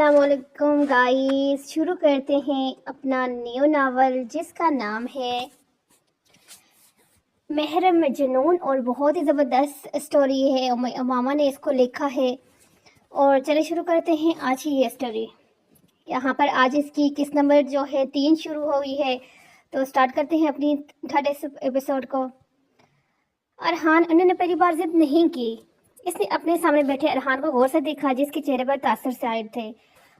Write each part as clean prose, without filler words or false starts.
السلام علیکم گائز، شروع کرتے ہیں اپنا نیو ناول جس کا نام ہے محرم جنون، اور بہت ہی زبردست سٹوری ہے۔ امامہ نے اس کو لکھا ہے اور چلے شروع کرتے ہیں آج کی یہ سٹوری۔ یہاں پر آج اس کی قسط نمبر جو ہے 3 شروع ہوئی ہے، تو سٹارٹ کرتے ہیں اپنی 3rd ایپیسوڈ کو۔ ارحان انہوں نے پہلی بار ضد نہیں کی۔ اس نے اپنے سامنے بیٹھے ارحان کو غور سے دیکھا جس کے چہرے پر تاثر ظاہر تھے۔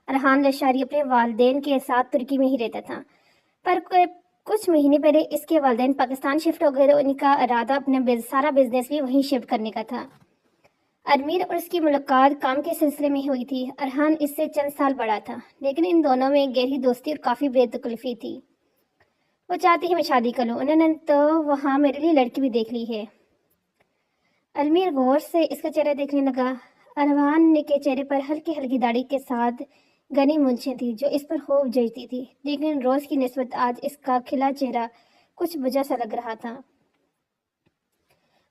ارحان لشاری اپنے والدین کے ساتھ ترکی میں ہی رہتا تھا، پر کچھ مہینے پہلے اس کے والدین پاکستان شفٹ ہو گئے اور ان کا ارادہ اپنا سارا بزنس بھی وہیں شفٹ کرنے کا تھا۔ امیر اور اس کی ملاقات کام کے سلسلے میں ہوئی تھی۔ ارحان اس سے چند سال بڑا تھا، لیکن ان دونوں میں گہری دوستی اور کافی بے تکلفی تھی۔ وہ چاہتی ہے میں شادی کر لوں، انہوں نے تو وہاں میرے لیے لڑکی بھی دیکھ لی ہے۔ امیر غور سے اس کا چہرہ دیکھنے لگا۔ ارحان کے چہرے پر ہلکی ہلکی داڑھی کے ساتھ گھنی مونچھیں تھی جو اس پر خوب جچتی تھی، لیکن روز کی نسبت آج اس کا کھلا چہرہ کچھ بجھا سا لگ رہا تھا۔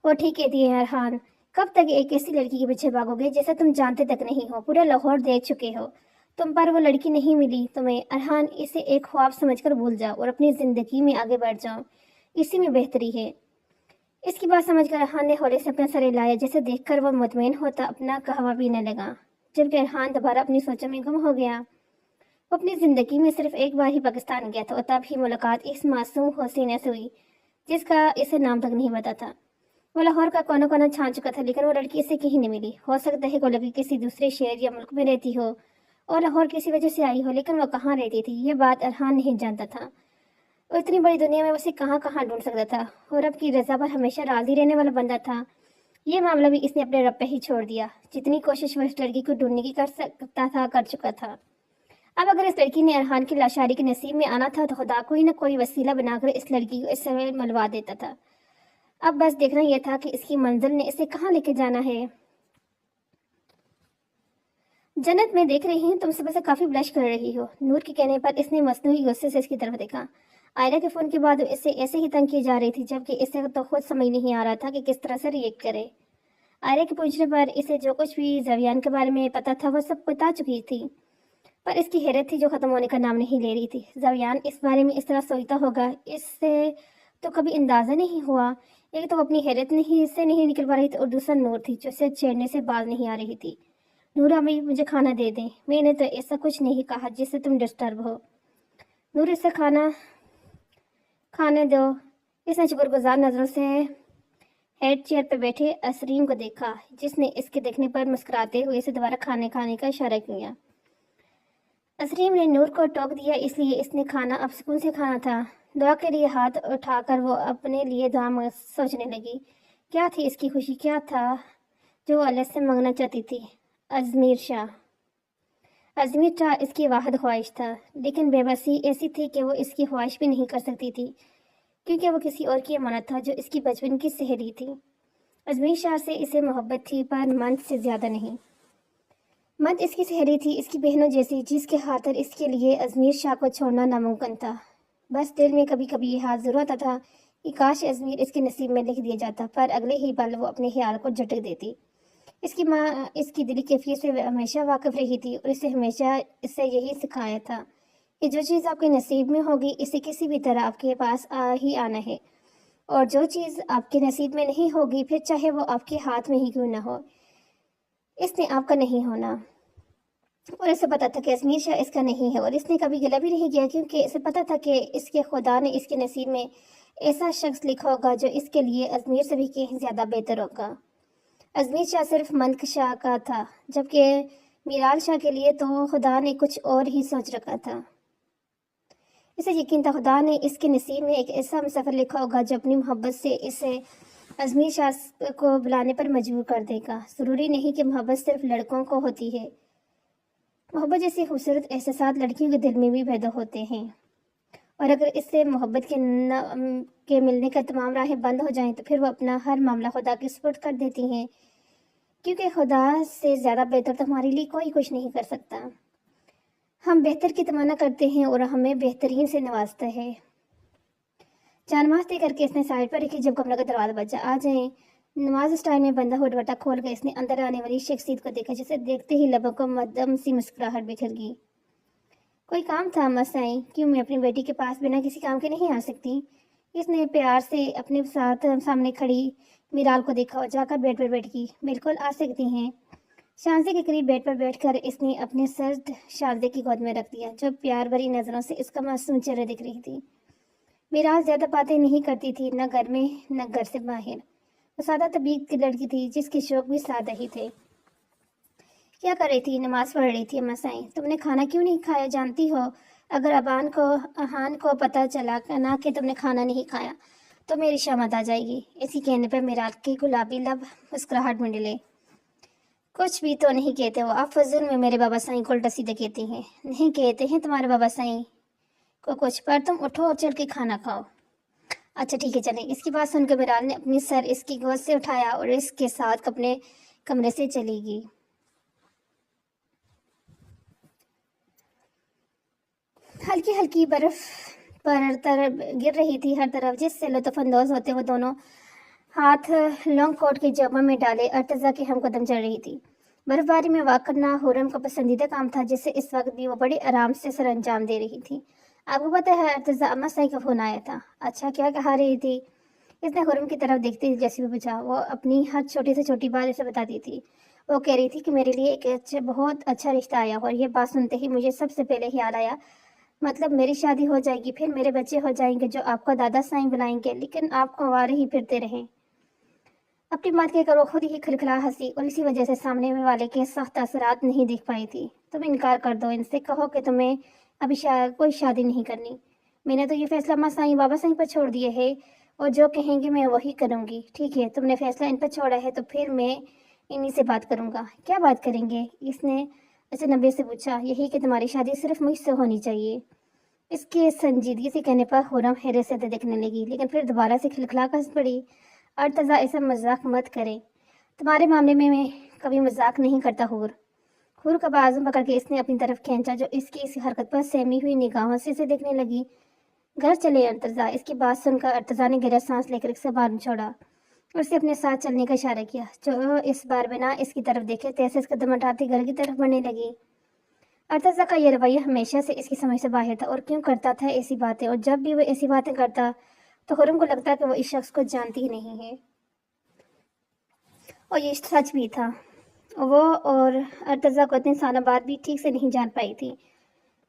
وہ ٹھیک کہتی ہے ارحان، کب تک ایک ایسی لڑکی کے پیچھے بھاگو گے جیسے تم جانتے تک نہیں ہو؟ پورا لاہور دیکھ چکے ہو، تم پر وہ لڑکی نہیں ملی تمہیں۔ ارحان، اسے ایک خواب سمجھ کر بھول جاؤ اور اپنی زندگی میں آگے بڑھ جاؤ، اسی میں بہتری ہے۔ اس کی بات سمجھ کر ارحان نے ہولے سے اپنا سر ہلایا، جیسے دیکھ کر وہ مطمئن ہوتا اپنا قہوہ پینے لگا، جبکہ ارحان دوبارہ اپنی سوچوں میں گم ہو گیا۔ وہ اپنی زندگی میں صرف ایک بار ہی پاکستان گیا تھا اور تب ہی ملاقات اس معصوم حسینہ سے ہوئی جس کا اسے نام تک نہیں پتا تھا۔ وہ لاہور کا کونا کونا چھان چکا تھا، لیکن وہ لڑکی اسے کہیں نہیں ملی۔ ہو سکتا ہے وہ لڑکی کسی دوسرے شہر یا ملک میں رہتی ہو اور لاہور کسی وجہ سے آئی ہو، لیکن وہ کہاں رہتی تھی یہ بات ارحان نہیں جانتا تھا۔ وہ اتنی بڑی دنیا میں اسے کہاں کہاں ڈھونڈ سکتا تھا، اور رب کی رضا پر ہمیشہ راضی رہنے والا بندہ تھا۔ یہ معاملہ بھی اس نے اپنے رب پہ ہی چھوڑ دیا۔ جتنی کوشش وہ اس لڑکی کو ڈھونڈنے کی کر سکتا تھا کر چکا تھا۔ اب اگر اس لڑکی نے ارحان کی لاشاری کے نصیب میں آنا تھا تو خدا کوئی نہ کوئی وسیلہ بنا کر اس لڑکی کو اس سے ملوا دیتا تھا۔ اب بس دیکھنا یہ تھا کہ اس کی منزل نے اسے کہاں لے کے جانا ہے۔ جنت، میں دیکھ رہی ہوں تم صبح سے کافی بلش کر رہی ہو۔ نور کے کہنے پر اس نے مصنوعی غصے سے اس کی طرف دیکھا۔ عائلہ کے فون کے بعد اسے ایسے ہی تنگ کی جا رہی تھی، جبکہ اسے تو خود سمجھ نہیں آ رہا تھا کہ کس طرح سے ریئیکٹ کرے۔ عائلہ کے پوچھنے پر اسے جو کچھ بھی زویان کے بارے میں پتا تھا وہ سب بتا چکی تھی، پر اس کی حیرت تھی جو ختم ہونے کا نام نہیں لے رہی تھی۔ زویان اس بارے میں اس طرح سوچتا ہوگا، اس سے تو کبھی اندازہ نہیں ہوا۔ ایک تو اپنی حیرت سے نہیں نکل پا رہی تھی، اور دوسرا نور تھی جو اسے چھیڑنے سے باز نہیں آ رہی تھی۔ نور امی، مجھے کھانا دے دیں، میں نے تو ایسا کچھ نہیں کہا جس سے تم ڈسٹرب ہو۔ نور، اس سے کھانے دو۔ اس نے شکر گزار نظروں سے ہیڈ چیئر پہ بیٹھے اسرین کو دیکھا، جس نے اس کے دیکھنے پر مسکراتے ہوئے اسے دوبارہ کھانے کا اشارہ کیا۔ اسرین نے نور کو ٹوک دیا، اس لیے اس نے کھانا اب سکون سے کھانا تھا۔ دعا کے لیے ہاتھ اٹھا کر وہ اپنے لیے دعا سوچنے لگی۔ کیا تھی اس کی خوشی، کیا تھا جو اللہ سے مانگنا چاہتی تھی؟ ازمیر شاہ اس کی واحد خواہش تھا، لیکن بے بسی ایسی تھی کہ وہ اس کی خواہش بھی نہیں کر سکتی تھی، کیونکہ وہ کسی اور کی امانت تھا جو اس کی بچپن کی سہیلی تھی۔ ازمیر شاہ سے اسے محبت تھی، پر منت سے زیادہ نہیں۔ منت اس کی سہیلی تھی، اس کی بہنوں جیسی، جس کے خاطر اس کے لیے ازمیر شاہ کو چھوڑنا ناممکن تھا۔ بس دل میں کبھی کبھی یہ حال ضرور آتا تھا کہ کاش ازمیر اس کے نصیب میں لکھ دیا جاتا، پر اگلے ہی پل وہ اپنے خیال کو جھٹک دیتی۔ اس کی ماں اس کی دلی کیفیت سے ہمیشہ واقف رہی تھی، اور اسے ہمیشہ اسے یہی سکھایا تھا کہ جو چیز آپ کے نصیب میں ہوگی اسے کسی بھی طرح آپ کے پاس ہی آنا ہے، اور جو چیز آپ کے نصیب میں نہیں ہوگی پھر چاہے وہ آپ کے ہاتھ میں ہی کیوں نہ ہو، اس نے آپ کا نہیں ہونا۔ اور اسے پتا تھا کہ ازمیر شاہ اس کا نہیں ہے، اور اس نے کبھی گلہ بھی نہیں کیا، کیونکہ اسے پتا تھا کہ اس کے خدا نے اس کے نصیب میں ایسا شخص لکھا ہوگا جو اس کے لیے ازمیر سے بھی کہیں زیادہ بہتر ہوگا۔ ازمیر شاہ صرف منت شاہ کا تھا، جبکہ میرال شاہ کے لیے تو خدا نے کچھ اور ہی سوچ رکھا تھا۔ اسے یقین تھا خدا نے اس کے نصیب میں ایک ایسا مسافر لکھا ہوگا جو اپنی محبت سے اسے ازمیر شاہ کو بلانے پر مجبور کر دے گا۔ ضروری نہیں کہ محبت صرف لڑکوں کو ہوتی ہے، محبت جیسے خوبصورت احساسات لڑکیوں کے دل میں بھی پیدا ہوتے ہیں، اور اگر اس سے محبت کے ملنے کا تمام راہیں بند ہو جائیں تو پھر وہ اپنا ہر معاملہ خدا کے سپرد کر دیتی ہیں، کیونکہ خدا سے زیادہ بہتر تو ہمارے لیے کوئی کچھ نہیں کر سکتا۔ ہم بہتر کی تمنا کرتے ہیں اور ہمیں بہترین سے نوازتا ہے۔ جانماز دے کر کے اس نے سائڈ پر رکھی جب کمرہ کا دروازہ بجا۔ آ جائیں۔ नमाज स्टाइल में बंधा हुआ दुपट्टा खोल कर इसने अंदर आने वाली शख्सियत को देखा, जिसे देखते ही लबों को मध्यम सी मुस्कुराहट बिखर गई। कोई काम था अम्मा साईं? क्यों मैं अपनी बेटी के पास बिना किसी काम के नहीं आ सकती? इसने प्यार से अपने साथ सामने खड़ी मीराल को देखा और जाकर बेड पर बैठ गई। बिल्कुल आ सकती हैं। शांति के करीब बेड पर बैठकर इसने अपने सर्द शांति की गोद में रख दिया, जो प्यार भरी नजरों से इसका मासूम चेहरा दिख रही थी। मीराल ज्यादा बातें नहीं करती थी, न घर में न घर से बाहर। वो सादा तबीयत की लड़की थी, जिसके शौक भी सादा ही थे। क्या कर रही थी? नमाज पढ़ रही थी अम्मा साईं। तुमने खाना क्यों नहीं खाया? जानती हो, अगर अहान को पता चला ना कि तुमने खाना नहीं खाया तो मेरी शामत आ जाएगी। इसी कहने पर मीराल के गुलाबी लब मुस्कुराहट मंडले। कुछ भी तो नहीं कहते हो आप, फजूल में मेरे बाबा साईं को उल्टा सीधा कहती हैं। नहीं कहते हैं तुम्हारे बाबा साईं को कुछ, पर तुम उठो और चल के खाना खाओ। अच्छा ठीक है, चलें। इसकी बात सुनकर मीराल ने अपनी सर इसकी गोद से उठाया और इसके साथ अपने कमरे से चली गई। हल्की हल्की बर्फ पर गिर रही थी हर तरफ, जिससे लुत्फानंदोज होते वो दोनों हाथ लॉन्ग कोट के जेबों में डाले अर्तजा के हम कदम चल रही थी। बर्फबारी में वॉक करना हुरम का पसंदीदा काम था, जिससे इस वक्त भी वो बड़े आराम से सर अंजाम दे रही थी। आपको पता है अर्तजा, अम्मा साईं का फोन आया था। अच्छा, क्या कहा रही थी? इसने हुरम की तरफ देखते ही जैसे भी पूछा। वो अपनी हर छोटी से छोटी बात इसे बताती थी। वो कह रही थी कि मेरे लिए एक बहुत अच्छा रिश्ता आया, और ये बात सुनते ही मुझे सबसे पहले ख्याल आया, मतलब मेरी शादी हो जाएगी, फिर मेरे बच्चे हो जाएंगे जो आपको दादा साईं बुलाएंगे, लेकिन आप कुंवारे ही फिरते रहें। अपनी बात कहकर वो खुद ही खिलखिला हंसी, और इसी वजह से सामने में वाले के सख्त असरात नहीं दिख पाई थी। तुम इनकार कर दो, इनसे कहो कि तुम्हें अभी कोई शादी नहीं करनी। मैंने तो ये फैसला अम्मा साईं बाबा साईं पर छोड़ दिए है, और जो कहेंगे मैं वही करूँगी। ठीक है, तुमने फैसला इन पर छोड़ा है तो फिर मैं इन्हीं से बात करूँगा। क्या बात करेंगे? इसने अजनबी से पूछा। यही कि तुम्हारी शादी सिर्फ मुझसे होनी चाहिए। इसके संजीदगी से कहने पर हुरम हैरत से देखने लगी, लेकिन फिर दोबारा से खिलखिला कर हंस पड़ी। अर्तजा, ऐसा मजाक मत करें। तुम्हारे मामले में मैं कभी मजाक नहीं करता। हुर का बाजू पकड़ के इसने अपनी तरफ खींचा, जो इसकी इस हरकत पर सहमी हुई निगाहों से इसे देखने लगी। घर चले अर्तजा। इसकी बात सुनकर अर्तजा ने गहरा सांस लेकर इसे बाहर छोड़ा और उसे अपने साथ चलने का इशारा किया, जो इस बार बिना इसकी तरफ देखे तेज कदम उठाती घर की तरफ बढ़ने लगी। अर्तजा का यह रवैया हमेशा से इसकी समझ से बाहर था, और क्यों करता था ऐसी बातें, और जब भी वो ऐसी बातें करता तो हुरम को लगता कि वो इस शख्स को जानती ही नहीं है। और ये सच भी था। वो और अर्तजा को इतने सालों बाद भी ठीक से नहीं जान पाई थी।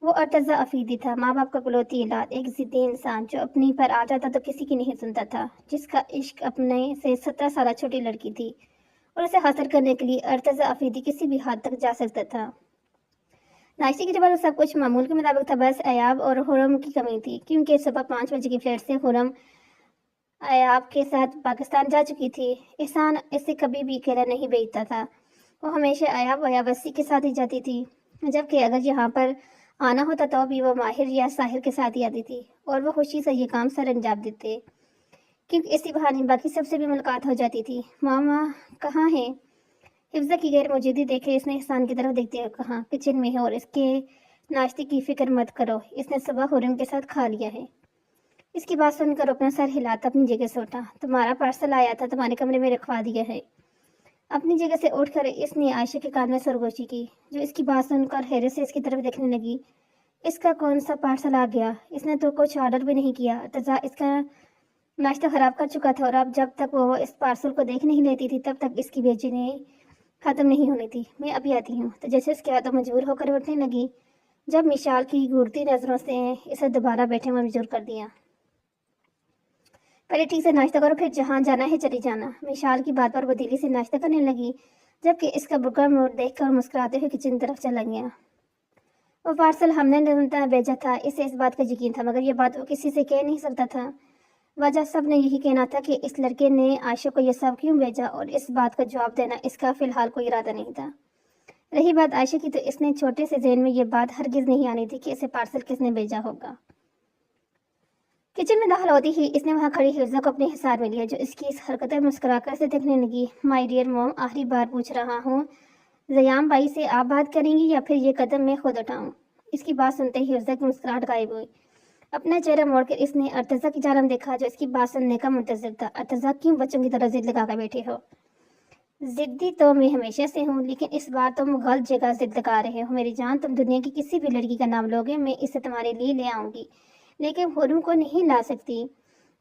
वो अर्तजा अफीदी था, माँ बाप का इकलौती औलाद, एक जिद्दी इंसान जो अपनी पर आ जाता तो किसी की नहीं सुनता था, जिसका इश्क अपने से 17 साल छोटी लड़की थी, और उसे हासिल करने के लिए अर्तजा अफीदी किसी भी हद तक जा सकता था। नाश्ते के टेबल सब कुछ मामूल के मुताबिक था, बस अयाब और हुरम की कमी थी, क्योंकि सुबह 5 बजे की फ्लाइट से हुरम अयाब के साथ पाकिस्तान जा चुकी थी। एहसान इसे कभी भी अकेला नहीं भेजता था। वो हमेशा अयाब या वसी के साथ ही जाती थी, जबकि अगर यहाँ पर आना होता तो भी वो माहिर या साहिर के साथ ही आती थी, और वो खुशी से ये काम सर अंजाम देते, क्योंकि इसी बहाने बाकी सबसे भी मुलाकात हो जाती थी। मामा कहाँ है? हिफ्जा की गैर मौजूदगी देखे इसने एहसान की तरफ देखते हुए कहा, किचन में है, और इसके नाश्ते की फिक्र मत करो, इसने सुबह हुरम के साथ खा लिया है। इसकी बात सुनकर अपना सर हिलाता अपनी जगह से उठा। तुम्हारा पार्सल आया था, तुम्हारे कमरे में रखवा दिया है। अपनी जगह से उठकर इसने आयशा के कान में सरगोशी की, जो इसकी बात सुनकर हैरत से इसकी तरफ देखने लगी। इसका कौन सा पार्सल आ गया? इसने तो कुछ ऑर्डर भी नहीं किया। तजा इसका नाश्ता खराब कर चुका था, और अब जब तक वो इस पार्सल को देख नहीं लेती थी तब तक इसकी बेचैनी खत्म नहीं होनी थी। मैं अभी आती हूँ। तो जैसे इसके हाथों मजबूर होकर उठने लगी, जब मिशाल की घूरती नजरों से इसे दोबारा बैठे में मजबूर कर दिया। पहले ठीक से नाश्ता करो, फिर जहाँ जाना है चली जाना। मिशाल की बात पर वो दिली से नाश्ता करने लगी, जबकि इसका बुरा मूड देखकर मुस्कुराते हुए किचन तरफ चला गया। वो पार्सल हमने भेजा था, इसे इस बात का यकीन था, मगर ये बात वो किसी से कह नहीं सकता था। वजह सब ने यही कहना था कि इस लड़के ने आयशा को यह सब क्यों भेजा, और इस बात का जवाब देना इसका फिलहाल कोई इरादा नहीं था। रही बात आयशा की, तो इसने छोटे से ज़हन में ये बात हरगिज नहीं आनी थी कि इसे पार्सल किसने भेजा होगा। किचन में दाखिल होती ही इसने वहाँ खड़ी हिफ्जा को अपने हिसार में लिया, जो इसकी इस हरकत में मुस्कुराकर से देखने लगी। माय डियर मॉम, आखिरी बार पूछ रहा हूँ, ज़याम भाई से आप बात करेंगी या फिर ये कदम मैं खुद उठाऊँ? इसकी बात सुनते ही हिफ्जा की मुस्कुराहट गायब हुई। اپنا چہرہ موڑ کر اس نے ارتضیٰ کی جانب دیکھا جو اس کی بات سننے کا منتظر تھا۔ ارتضیٰ کیوں بچوں کی طرح ضد لگا کر بیٹھے ہو؟ ضدی تو میں ہمیشہ سے ہوں، لیکن اس بار تم غلط جگہ ضد لگا رہے ہو میری جان۔ تم دنیا کی کسی بھی لڑکی کا نام لوگے، میں اسے تمہارے لیے لے آؤں گی، لیکن حرم کو نہیں لا سکتی۔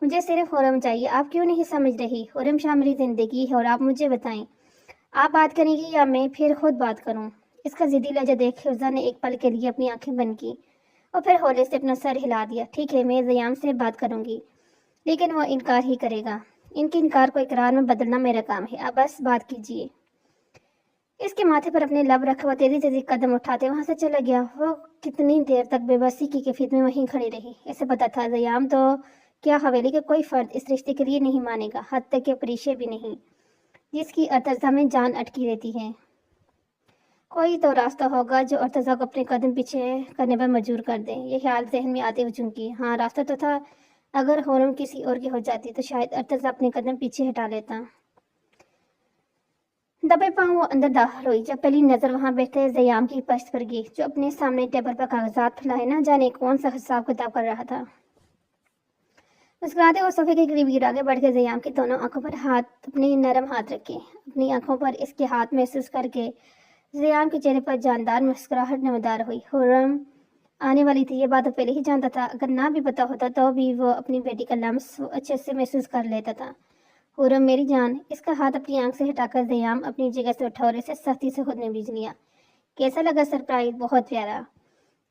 مجھے صرف حرم چاہیے۔ آپ کیوں نہیں سمجھ رہی؟ حرم شاہ میری زندگی ہے اور آپ مجھے بتائیں، آپ بات کریں گی یا میں پھر خود بات کروں؟ اس کا ضدی لہجہ دیکھ حفظہ نے ایک پل کے لیے اپنی آنکھیں بند کی اور پھر ہولے سے اپنا سر ہلا دیا۔ ٹھیک ہے، میں زیام سے بات کروں گی، لیکن وہ انکار ہی کرے گا۔ ان کے انکار کو اقرار میں بدلنا میرا کام ہے، آپ بس بات کیجیے۔ اس کے ماتھے پر اپنے لب رکھا، وہ تیزی تیزی قدم اٹھاتے وہاں سے چلا گیا۔ وہ کتنی دیر تک بے بسی کی کیفیت میں وہیں کھڑی رہی۔ اسے پتا تھا زیام تو کیا حویلی کا کوئی فرد اس رشتے کے لیے نہیں مانے گا، حد تک کہ پریشے بھی نہیں، جس کی ارتضیٰ میں جان اٹکی رہتی ہے۔ کوئی تو راستہ ہوگا جو ارتضیٰ کو اپنے قدم پیچھے کرنے پر مجبور کر دے۔ یہ خیال ذہن میں آتے ہوئے چونکی ہاں راستہ تو تھا، اگر حرم کسی اور کی ہو جاتی تو شاید ارتضیٰ اپنے قدم پیچھے ہٹا لیتا۔ دبے پاؤں وہ اندر داخل ہوئی جب پہلی نظر وہاں بیٹھے زیام کی پشت پر گئی، جو اپنے سامنے ٹیبل پر کاغذات پھیلائے نہ جانے کون سا حساب کتاب کر رہا تھا۔ مسکراتے وہ صوفے کے قریب گر آگے بڑھ کے زیام کی دونوں آنکھوں پر اپنے نرم ہاتھ رکھے، اپنی آنکھوں پر اس کے ہاتھ محسوس کر کے زیام کے چہرے پر جاندار مسکراہٹ نمودار ہوئی۔ حرم آنے والی تھی، یہ بات وہ پہلے ہی جانتا تھا، اگر نہ بھی پتا ہوتا تو بھی وہ اپنی بیٹی کا لمس اچھے سے محسوس کر لیتا تھا۔ حرم میری جان، اس کا ہاتھ اپنی آنکھ سے ہٹا کر زیام اپنی جگہ سے اٹھا اور اسے سختی سے خود نے بھیج لیا۔ کیسا لگا سرپرائز؟ بہت پیارا۔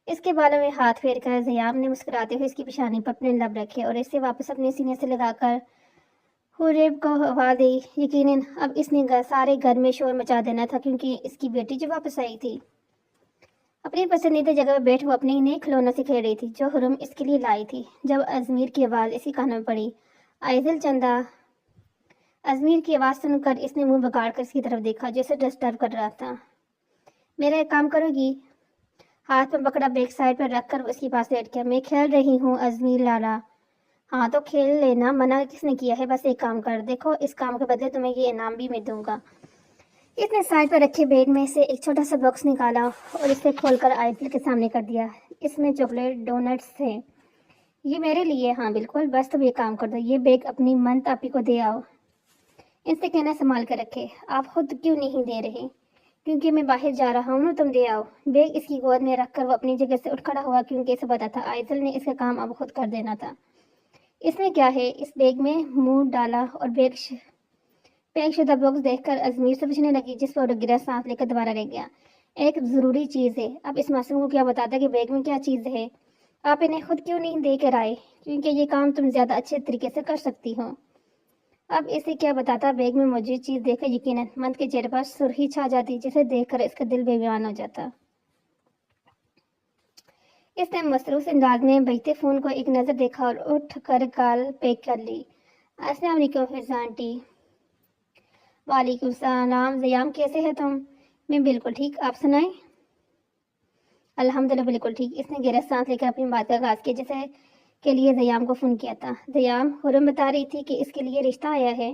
اس کے بالوں میں ہاتھ پھیر کر زیام نے مسکراتے ہوئے اس کی پیشانی پر اپنے لب رکھے اور اسے واپس اپنے سینے سے لگا کر حریب کو آواز دی۔ یقیناً اب اس نے سارے گھر میں شور مچا دینا تھا، کیونکہ اس کی بیٹی جو واپس آئی تھی۔ اپنی پسندیدہ جگہ پر بیٹھ وہ اپنے نئے کھلونوں سے کھیل رہی تھی جو حرم اس کے لیے لائی تھی، جب ازمیر کی آواز اسی کانوں میں پڑی۔ آئزل چندہ۔ ازمیر کی آواز سن کر اس نے منہ بگاڑ کر اس کی طرف دیکھا جو اسے ڈسٹرب کر رہا تھا۔ میرا ایک کام کرو گی؟ ہاتھ میں پکڑا بیک سائڈ پر رکھ کر وہ اس کے پاس لیٹ گیا۔ میں کھیل رہی ہوں ازمیر لالا۔ ہاں تو کھیل لینا، منع کس نے کیا ہے؟ بس ایک کام کر دیکھو، اس کام کے بدلے تمہیں یہ انعام بھی میں دوں گا۔ اس نے سائڈ پر رکھے بیگ میں سے ایک چھوٹا سا باکس نکالا اور اسے کھول کر آئزل کے سامنے کر دیا۔ اس میں چاکلیٹ ڈونٹس تھے۔ یہ میرے لیے؟ ہاں بالکل، بس تم یہ کام کر دو، یہ بیگ اپنی منت آپی کو دے آؤ، ان سے کہنا سنبھال کر رکھے۔ آپ خود کیوں نہیں دے رہے؟ کیونکہ میں باہر جا رہا ہوں نا، تم دے آؤ۔ بیگ اس کی گود میں رکھ کر وہ اپنی جگہ سے اٹھ کھڑا ہوا، کیونکہ اسے پتا تھا آئزل نے اس کا کام اب خود کر دینا تھا۔ اس میں کیا ہے؟ اس بیگ میں منہ ڈالا اور پیک شدہ باکس دیکھ کر ازمیر سے پوچھنے لگی، جس پر گرا سانس لے کر دوبارہ رہ گیا۔ ایک ضروری چیز ہے۔ اب اس معصوم کو کیا بتاتا کہ بیگ میں کیا چیز ہے؟ آپ انہیں خود کیوں نہیں دے کر آئے؟ کیونکہ یہ کام تم زیادہ اچھے طریقے سے کر سکتی ہو۔ اب اسے کیا بتاتا؟ بیگ میں موجود چیز دیکھ کر یقیناً منت کے چہرے پر سرخی چھا جاتی، جسے دیکھ کر اس کا دل بے ایمان ہو جاتا۔ اس نے مصروف انداز میں بجتے فون کو ایک نظر دیکھا اور اٹھ کر کال پیک کر لی۔ السلام علیکم فضا آنٹی۔ وعلیکم السلام۔ زیام کیسے ہے تم؟ میں بالکل ٹھیک، آپ سنائیں؟ الحمدللہ بالکل ٹھیک۔ اس نے گہرا سانس لے کر اپنی بات کا آغاز کیا، جیسے کے لیے زیام کو فون کیا تھا۔ زیام، حرم بتا رہی تھی کہ اس کے لیے رشتہ آیا ہے۔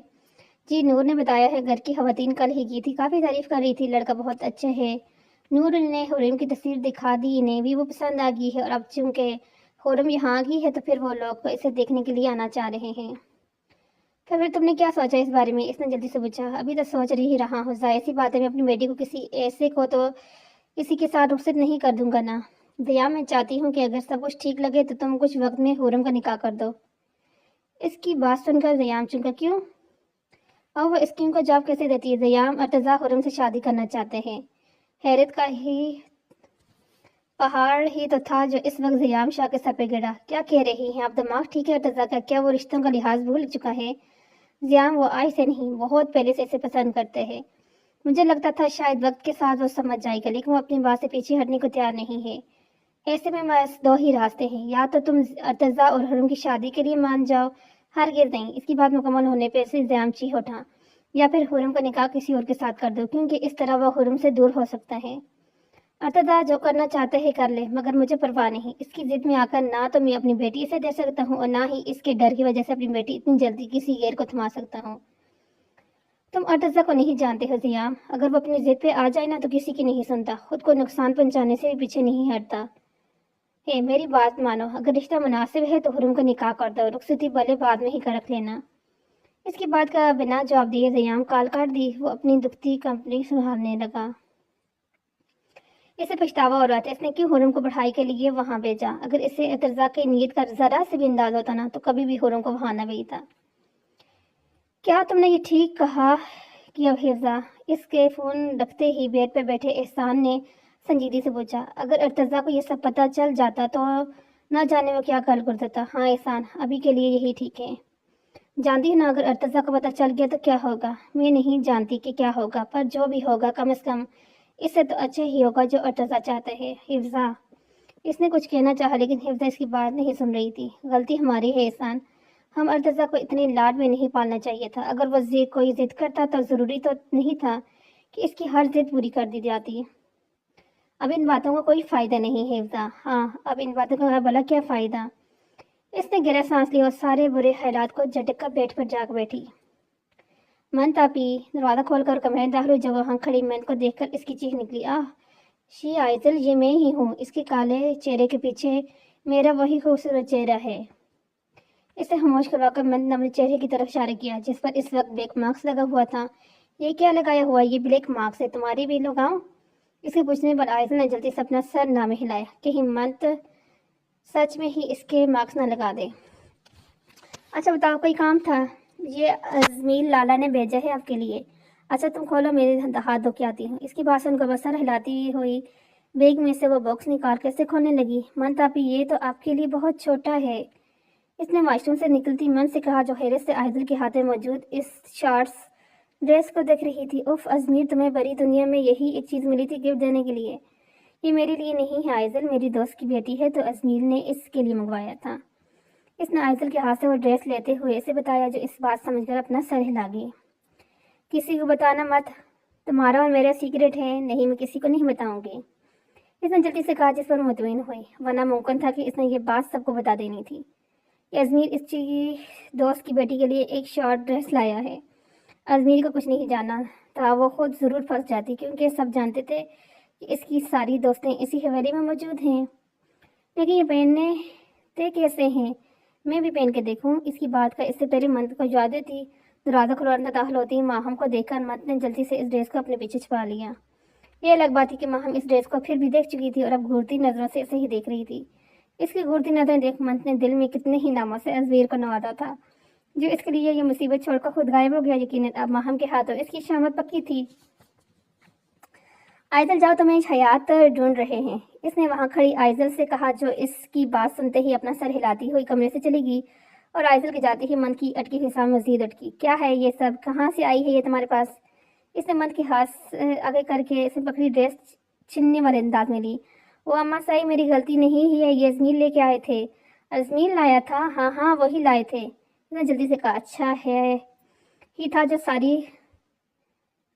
جی، نور نے بتایا ہے، گھر کی خواتین کل ہی کی تھی، کافی تعریف کر رہی تھی، لڑکا بہت اچھا ہے۔ نور نے حرم کی تصویر دکھا دی، انہیں بھی وہ پسند آ گئی ہے، اور اب چونکہ حرم یہاں کی ہے تو پھر وہ لوگ اسے دیکھنے کے لیے آنا چاہ رہے ہیں۔ پھر تم نے کیا سوچا اس بارے میں؟ اس نے جلدی سے پوچھا۔ ابھی تو سوچ ہی رہا ہوں، ظاہر سی بات ہے میں اپنی بیٹی کو کسی ایسے کو تو کسی کے ساتھ رخصت نہیں کر دوں گا نا۔ زیام، میں چاہتی ہوں کہ اگر سب کچھ ٹھیک لگے تو تم کچھ وقت میں حرم کا نکاح کر دو۔ اس کی بات سن کر زیام چونکا، کیوں؟ اور وہ اسکیم کو جواب کیسے دیتی ہے؟ زیام، ارتضیٰ حرم سے شادی کرنا چاہتے ہیں۔ حیرت کا ہی پہاڑ ہی تو تھا جو اس وقت زیام شاہ کے سر پہ گرا۔ کیا کہہ رہی ہیں آپ؟ دماغ ٹھیک ہے ارتضیٰ کا؟ کیا وہ رشتوں کا لحاظ بھول چکا ہے؟ زیام، وہ آج سے نہیں، بہت پہلے سے اسے پسند کرتے ہیں۔ مجھے لگتا تھا شاید وقت کے ساتھ وہ سمجھ جائے گا، لیکن وہ اپنی بات سے پیچھے ہٹنے کو تیار نہیں ہے۔ ایسے میں بس دو ہی راستے ہیں، یا تو تم ارتضیٰ اور حرم کی شادی کے لیے مان جاؤ، ہرگز نہیں۔ اس کی بات مکمل ہونے پہ سے زیام چیخ اٹھا، یا پھر حرم کا نکاح کسی اور کے ساتھ کر دو، کیونکہ اس طرح وہ حرم سے دور ہو سکتا ہے۔ ارتضیٰ جو کرنا چاہتے ہیں کر لے، مگر مجھے پرواہ نہیں۔ اس کی ضد میں آ کر نہ تو میں اپنی بیٹی سے دے سکتا ہوں اور نہ ہی اس کے ڈر کی وجہ سے اپنی بیٹی اتنی جلدی کسی غیر کو تھما سکتا ہوں۔ تم ارتضیٰ کو نہیں جانتے ہو زیام، اگر وہ اپنی ضد پہ آ جائے نا تو کسی کی نہیں سنتا، خود کو نقصان پہنچانے سے بھی پیچھے نہیں ہٹتا۔ हे मेरी बात मानो, अगर रिश्ता मुनासिब है तो हुरम का निकाह कर दो, रुखसती भले बाद में ही कर रख लेना। इसकी बात का बिना जवाब दिए ज़याम कॉल काट दी। वो अपनी दुखती कंपनी संभालने लगा। इसे पछतावा हो रहा था, इसने क्यों हुरम को पढ़ाई के लिए वहाँ भेजा। अगर इसे एतरज़ा की नीयत का ज़रा से भी अंदाज़ होता ना तो कभी भी हुरम को वहाँ न भेजता। क्या तुमने ये ठीक कहा कि अब हिफ्जा? इसके फ़ोन रखते ही बेड पर बैठे एहसान ने संजीदगी से पूछा। अगर अर्तज़ा को ये सब पता चल जाता तो ना जाने वो क्या कर गुजरता। हाँ एहसान, अभी के लिए यही ठीक है। जानती है ना, अगर अर्तज़ा को पता चल गया तो क्या होगा? मैं नहीं जानती कि क्या होगा, पर जो भी होगा कम से कम इससे तो अच्छा ही होगा जो अर्तज़ा चाहते हैं। हिफ्जा, इसने कुछ कहना चाहा लेकिन हिफ्जा इसकी बात नहीं सुन रही थी। गलती हमारी है एहसान, हम अर्तज़ा को इतनी लाड में नहीं पालना चाहिए था। अगर वो कोई जिद करता तो ज़रूरी तो नहीं था कि इसकी हर जिद पूरी कर दी जाती। अब इन बातों का कोई फ़ायदा नहीं है हिफ्जा। हाँ, अब इन बातों का भला क्या फ़ायदा? इसने गहरा सांस लिया और सारे बुरे ख्यालात को झटक कर बेड पर जाग बैठी। मन तापी दरवाज़ा खोलकर कमरे में दाखिल हुई। जब वहाँ खड़ी मन को देखकर इसकी चीख निकली, आह शी आयतल, ये मैं ही हूँ। इसके काले चेहरे के पीछे मेरा वही खूबसूरत चेहरा है। इसे खामोश करवाकर मैंने अपने चेहरे की तरफ इशारा किया जिस पर इस वक्त ब्लैक मार्क्स लगा हुआ था। ये क्या लगाया हुआ? ये ब्लैक मार्क्स है, तुम्हारी भी लगाऊं? इसके पूछने पर आयतल ने जल्दी से अपना सर ना में हिलाया। कहीं मंत सच में ही इसके मार्क्स ना लगा दे। अच्छा बताओ, कोई काम था? ये अजमीर लाला ने भेजा है आपके लिए। अच्छा तुम खोलो, मेरे हाथ धो के आती हूँ। इसकी बात सुनकर बस सर हिलाती हुई बैग में से वो बॉक्स निकाल कर से खोलने लगी। मन तापी, ये तो आपके लिए बहुत छोटा है। इसने वाशरूम से निकलती मन से कहा जो हैरत से आयदल के हाथ में मौजूद इस शॉर्ट्स ड्रेस को देख रही थी। उफ अजमीर, तुम्हें बड़ी दुनिया में यही एक चीज़ मिली थी गिफ्ट देने के लिए। ये मेरे लिए नहीं है आयदल, मेरी दोस्त की बेटी है तो अजमीर ने इसके लिए मंगवाया था। इसने आयदल के हाथ से वो ड्रेस लेते हुए इसे बताया जो इस बात समझकर अपना सर हिला गई। किसी को बताना मत, तुम्हारा और मेरा सीक्रेट है। नहीं, मैं किसी को नहीं बताऊंगी। इसने जल्दी से कहा जिस पर मुतमईन हुई, वरना मुमकिन था कि इसने ये बात सबको बता देनी थी। अजमीर इसकी दोस्त की बेटी के लिए एक शॉर्ट ड्रेस लाया है। अजमीर को कुछ नहीं जाना था, वो खुद ज़रूर फंस जाती क्योंकि सब जानते थे कि इसकी सारी दोस्तें इसी हवेली में मौजूद हैं। लेकिन ये पहनने थे कैसे हैं? मैं भी पहन के देखूं। इसकी बात का इससे पहले मंत को याद थी। दरवाज़ा खुलवाने दाखिल होती माहम को देखकर मंत ने जल्दी से इस ड्रेस को अपने पीछे छुपा लिया। ये अलग बात थी कि माहम इस ड्रेस को फिर भी देख चुकी थी और अब घूरती नज़रों से इसे ही देख रही थी। इसकी घूरती नजरें देख मंत ने दिल में कितने ही नामों से अजवीर को नवाजा था जो इसके लिए ये मुसीबत छोड़कर खुद गायब हो गया। यकीनन अब माहम के हाथों इसकी शामत पक्की थी। आयजल, जाओ, तुम्हें हयात ढूंढ रहे हैं। इसने वहां खड़ी आयजल से कहा जो इसकी बात सुनते ही अपना सर हिलाती हुई कमरे से चली गई और आयजल के जाते ही मन की अटकी हुई सांस मजीद अटकी। क्या है ये सब? कहाँ से आई है ये तुम्हारे पास? इसने मन के हाथ आगे करके इसे पकड़ी ड्रेस छीनने वाले अंदाज में ली। वो अम्मा सही, मेरी गलती नहीं है, ये अजमीर लेके आए थे। अजमीर लाया था? हाँ हाँ वही लाए थे। उसने जल्दी से कहा। अच्छा है ही था जो सारी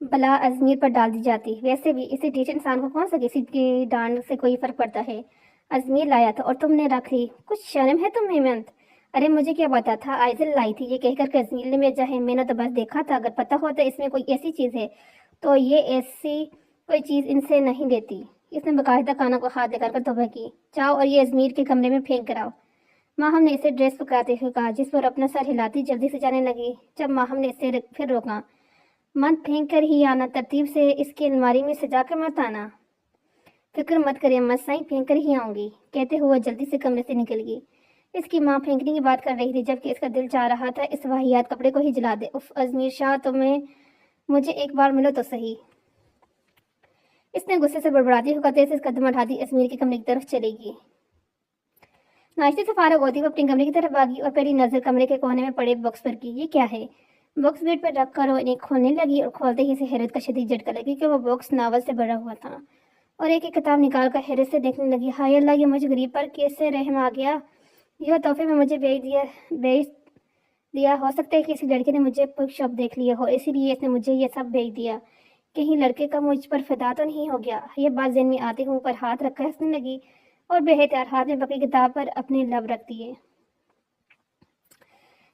बला अजमीर पर डाल दी जाती। वैसे भी इसे टीचर इंसान को कौन सा किसी की डांट से कोई फर्क पड़ता है। अजमीर लाया था और तुमने रख ली। कुछ शर्म है तुम्हें मंत? अरे मुझे क्या पता था आयजल लाई थी ये कहकर के अजमीर ने भेजा है। मैंने तो बस देखा था। अगर पता होता इसमें कोई ऐसी चीज़ है तो ये ऐसी कोई चीज़ इनसे नहीं देती। इसने बाकायदा कानों को हाथ लेकर तौबा की। जाओ और ये अजमीर के कमरे में फेंक कराओ। माहम ने इसे ड्रेस पकड़ाते हुए कहा जिस पर अपना सर हिलाती जल्दी से जाने लगी। जब माहम ने इसे फिर रोका, मन फेंक कर ही आना, तरतीब से इसकी अलमारी में सजा कर मत आना। फिक्र मत करिए, मत साई, फेंक कर ही आऊँगी, कहते हुए जल्दी से कमरे से निकल गई। इसकी माँ फेंकने की बात कर रही थी जबकि इसका दिल चाह रहा था इस वाहियात कपड़े को ही जला दे। उफ अजमीर शाह, तुम्हें मुझे एक बार मिलो तो सही। इसने गुस्से से बड़बड़ाती हुई तेज से कदम उठाती अजमीर के कमरे की तरफ चलेगी। नाश्ते से फारग होती वो अपने कमरे की तरफ भागी और पहली नजर कमरे के कोने में पड़े बॉक्स पर की। ये क्या है? बॉक्स बेड पर रख कर वो इन्हें खोलने लगी और खोलते ही इसे हैरत का शदीद झटका लगी क्योंकि वो बॉक्स नावल से भरा हुआ था और एक एक किताब निकाल कर हैरत से देखने लगी। हाय अल्लाह, ये मुझे गरीब पर कैसे रहम आ गया। यह तोहफे में मुझे भेज दिया। हो सकता है कि किसी लड़के ने मुझे शब्द देख लिया हो, इसीलिए इसने मुझे ये सब भेज दिया। कहीं लड़के का मुझ पर फिदा तो नहीं हो गया। ये बात ज़हन में आते हुए पर हाथ रखकर हंसने लगी और बेहतर हाथ में पकड़ी किताब पर अपने लब रख दिए।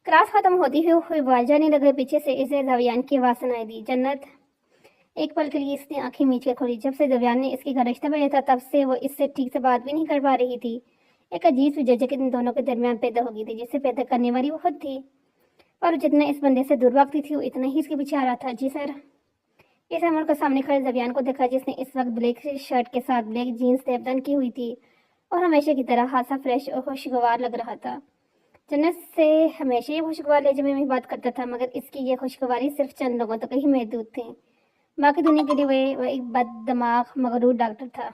क्लास खत्म होती हुई वाजा ने लगे पीछे से इसे दवियान की आवाज़ सुनाई दी। जन्नत, एक पल के लिए इसने आंखें मीच कर खोली। जब से दवियान ने इसके घर रिश्ता भेजा था तब से वो इससे ठीक से बात भी नहीं कर पा रही थी। एक अजीब सी झिझक इन दोनों के दरमियान पैदा हो गई थी, जिसे पैदा करने वाली वो खुद थी। और जितना इस बंदे से दूर भागती थी वो इतना ही इसके पीछे आ रहा था। जी सर। इस अमर को सामने खड़े जबियान को देखा, जिसने इस वक्त ब्लैक शर्ट के साथ ब्लैक जीन्स तैबदन की हुई थी और हमेशा की तरह खासा फ्रेश और खुशगवार लग रहा था। जन्नत से हमेशा ये खुशगवार लहजे में बात करता था, मगर इसकी ये खुशगवारी सिर्फ चंद लोगों तक ही महदूद थी। बाकी दुनिया के लिए वो एक बददिमाग मगरूर डॉक्टर था।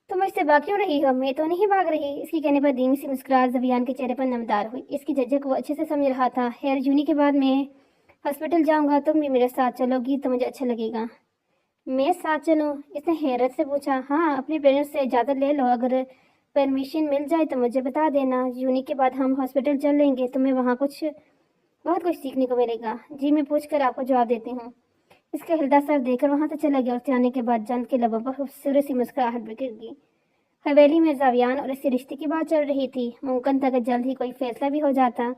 तुम मुझसे भाग क्यों रही हो? मैं तो नहीं भाग रही। इसकी कहने पर धीमी सी मुस्कुराहट जबियान के चेहरे पर नमदार हुई। इसकी झिझक वो अच्छे से समझ रहा था। हेयर जूनी के बाद मैं हॉस्पिटल जाऊंगा, तुम भी मेरे साथ चलोगी तो मुझे अच्छा लगेगा। मैं साथ चलूं? इसने हैरत से पूछा। हाँ, अपने पेरेंट्स से इजाज़त ले लो, अगर परमिशन मिल जाए तो मुझे बता देना। जूनी के बाद हम हॉस्पिटल चल लेंगे, तुम्हें वहाँ बहुत कुछ सीखने को मिलेगा। जी, मैं पूछ कर आपको जवाब देती हूँ। इसका हिलदा सर देकर वहाँ से चला गया और जाने के बाद जंद के लबों पर खूबसूरत सी मुस्कुराहट बिखर गई। हवेली में जावियान और इसके रिश्ते की बात चल रही थी। मुमकिन था कि जल्द ही कोई फैसला भी हो जाता।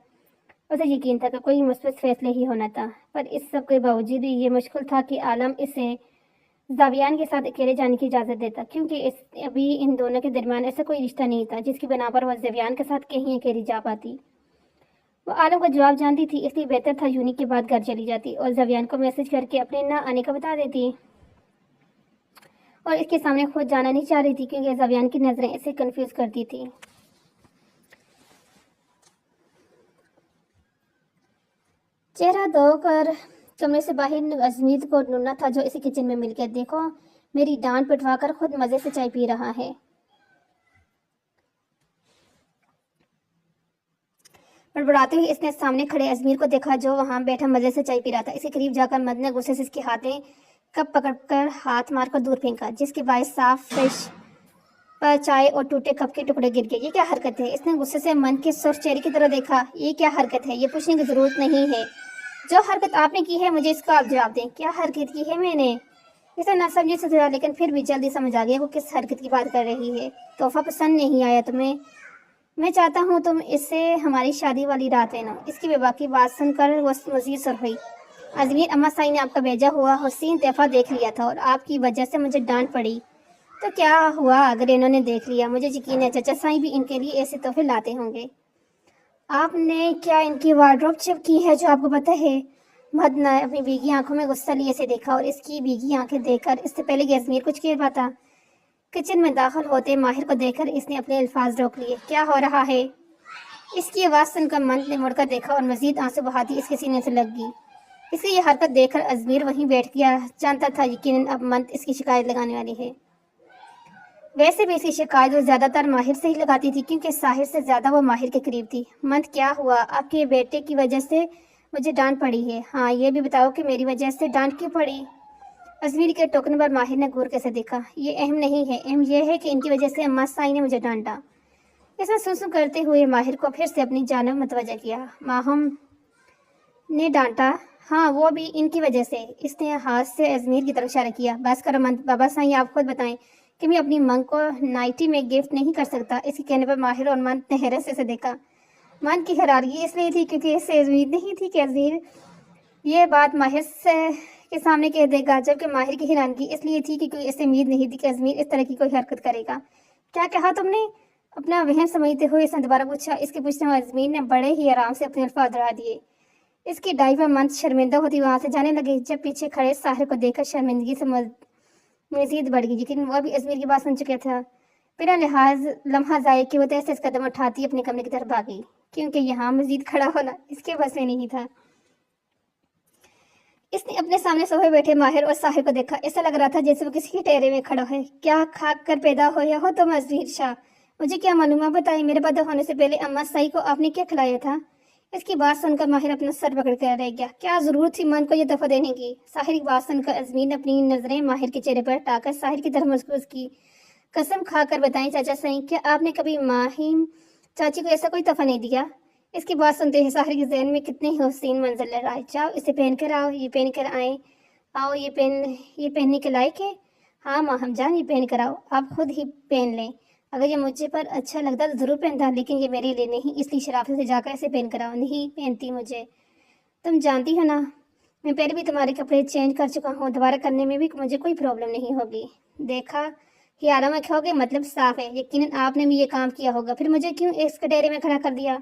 उसे यकीन था कि कोई मुस्बत फैसले ही होना था, पर इस सब के बावजूद ये मुश्किल था कि आलम इसे जावियान के साथ अकेले जाने की इजाज़त देता, क्योंकि अभी इन दोनों के दरमियान ऐसा कोई रिश्ता नहीं था जिसकी बना पर वह जावियान के साथ कहीं अकेली जा पाती। वो आलम का जवाब जानती थी, इसलिए बेहतर था यूनी के बाद घर चली जाती और जावियान को मैसेज करके अपने ना आने का बता देती। और इसके सामने खुद जाना नहीं चाह रही थी, क्योंकि जावियान की नज़रें इसे कंफ्यूज करती थी। चेहरा धोकर कमरे से बाहर अजमीत को ढूंढना था, जो इसी किचन में मिल गया। देखो, मेरी डांट पिटवा कर खुद मज़े से चाय पी रहा है। बड़बड़ाते हुए इसने सामने खड़े अजमीर को देखा, जो वहां बैठा मजे से चाय पी रहा था। इसके करीब जाकर मद ने गुस्से से इसके हाथें कप पकड़कर हाथ मारकर दूर फेंका, जिसके बायस साफ फ्रेश पर चाय और टूटे कप के टुकड़े गिर गए। ये क्या हरकत है? इसने गुस्से से मन के सुर्ख चेहरे की तरह देखा। ये क्या हरकत है? ये पूछने की जरूरत नहीं है। जो हरकत आपने की है, मुझे इसका आप जवाब दें। क्या हरकत की है मैंने? इसे ना समझे से था, लेकिन फिर भी जल्दी समझ आ गया वो किस हरकत की बात कर रही है। तोहफा पसंद नहीं आया तुम्हें? मैं चाहता हूँ तुम इससे हमारी शादी वाली रात लेना। इसकी बेबाकी बात सुनकर वो मजीद सुर हुई। अजमीर, अम्मा साई ने आपका भेजा हुआ हसीन तोहफा देख लिया था और आपकी वजह से मुझे डांट पड़ी। तो क्या हुआ अगर इन्होंने देख लिया? मुझे यकीन है चाचा साई भी इनके लिए ऐसे तोहफे लाते होंगे। आपने क्या इनकी वार्डरोब चेक की है जो आपको पता है? मद ने अपनी भीगी आंखों में गुस्सा लिए से देखा और इसकी भीगी आंखें देखकर इससे पहले कि अजमीर कुछ कह पाता, किचन में दाखिल होते माहिर को देखकर इसने अपने अल्फाज रोक लिए। क्या हो रहा है? इसकी आवाज़ सुनकर मंत ने मुड़कर देखा और मजीद आंसू बहाती इसके सीने से लग गई। इसकी यह हरकत देखकर अजमीर वहीं बैठ गया। जानता था यकीनन अब मंत इसकी शिकायत लगाने वाली है। वैसे भी इसकी शिकायत वो ज़्यादातर माहिर से ही लगाती थी, क्योंकि साहिर से ज़्यादा वो माहिर के करीब थी। मंत, क्या हुआ? आपके बेटे की वजह से मुझे डांट पड़ी है। हाँ, ये भी बताओ कि मेरी वजह से डांट क्यों पड़ी? अजमीर के टोकन पर माहिर ने घूर कैसे देखा। ये अहम नहीं है, अहम यह है कि इनकी वजह से अम्मा साई ने मुझे डांटा। इसने सुसु करते हुए माहिर को फिर से अपनी जानिब मुतवज्जह किया। माहम ने डांटा? हाँ, वो भी इनकी वजह से। इसने हाथ से अजमीर की तरफ इशारा किया। बस करो मंत, बाबा साई आप खुद बताएं कि मैं अपनी मंग को नाइटी में गिफ्ट नहीं कर सकता। इसके कहने पर माहिर और मंत ने हैरत से देखा। मंत की हैरानी इसलिए थी क्योंकि इससे उम्मीद नहीं थी कि अजमीर ये बात माहिर से के सामने कह देगा, जबकि माहिर की हैरानगी इसलिए थी कि कोई इससे उम्मीद नहीं थी कि अजमीर इस तरह की कोई हरकत करेगा। क्या कहा तुमने? अपना वहम समझते हुए इसने दोबारा पूछा। इसके पूछने में अजमीर ने बड़े ही आराम से अपने अल्फाज दोहरा दिए। इसकी डाई पर मंत शर्मिंदा होती वहां से जाने लगे, जब पीछे खड़े साहिर को देखकर शर्मिंदगी से मजीद बढ़ गई, लेकिन वह भी अजमीर की बात सुन चुका था। बिना लिहाज लम्हा जाए कि वो तैसे इस कदम उठाती अपने कमरे की तरफ भागी, क्योंकि यहाँ मजीद खड़ा होना इसके बस में नहीं था। इसने अपने सामने सोफे बैठे माहिर और साहिर को देखा। ऐसा लग रहा था जैसे वो किसी ठहरे में खड़ा है। क्या खाक कर पैदा होया हो तुम अजमीर शाह? मुझे क्या मालूम, बताइए। मेरे पैदा होने से पहले अम्मा साई को आपने क्या खिलाया था? इसकी बात सुनकर माहिर अपना सर पकड़ कर रह गया। क्या जरूरत थी मन को यह तोहफा देने की? साहिर की बात सुनकर अजमीर ने अपनी नजरें माहिर के चेहरे पर हटाकर साहिर की तरफ मुस्कुराई की। कसम खाकर बताएं चाचा साई, क्या आपने कभी माहिम चाची को ऐसा कोई तोहफा नहीं दिया? इसकी बात सुनते ही साहिर के जहन में कितने ही हसीन मंजर लग आए। जाओ इसे पहन कर आओ, ये पहन कर आए, आओ ये पहनने के लायक है। हाँ माँ, हम जान, ये पहन कर आओ, आप खुद ही पहन लें। अगर ये मुझे पर अच्छा लगता तो ज़रूर पहनता, लेकिन ये मेरे लिए नहीं, इसलिए शराफत से जाकर इसे पहन कर आओ। नहीं पहनती मुझे, तुम जानती हो ना, मैं पहले भी तुम्हारे कपड़े चेंज कर चुका हूँ, दोबारा करने में भी मुझे कोई प्रॉब्लम नहीं होगी। देखा ख्यालों में खो गए, मतलब साफ है, यकीनन आपने भी ये काम किया होगा, फिर मुझे क्यों इस कटोरे में खड़ा कर दिया?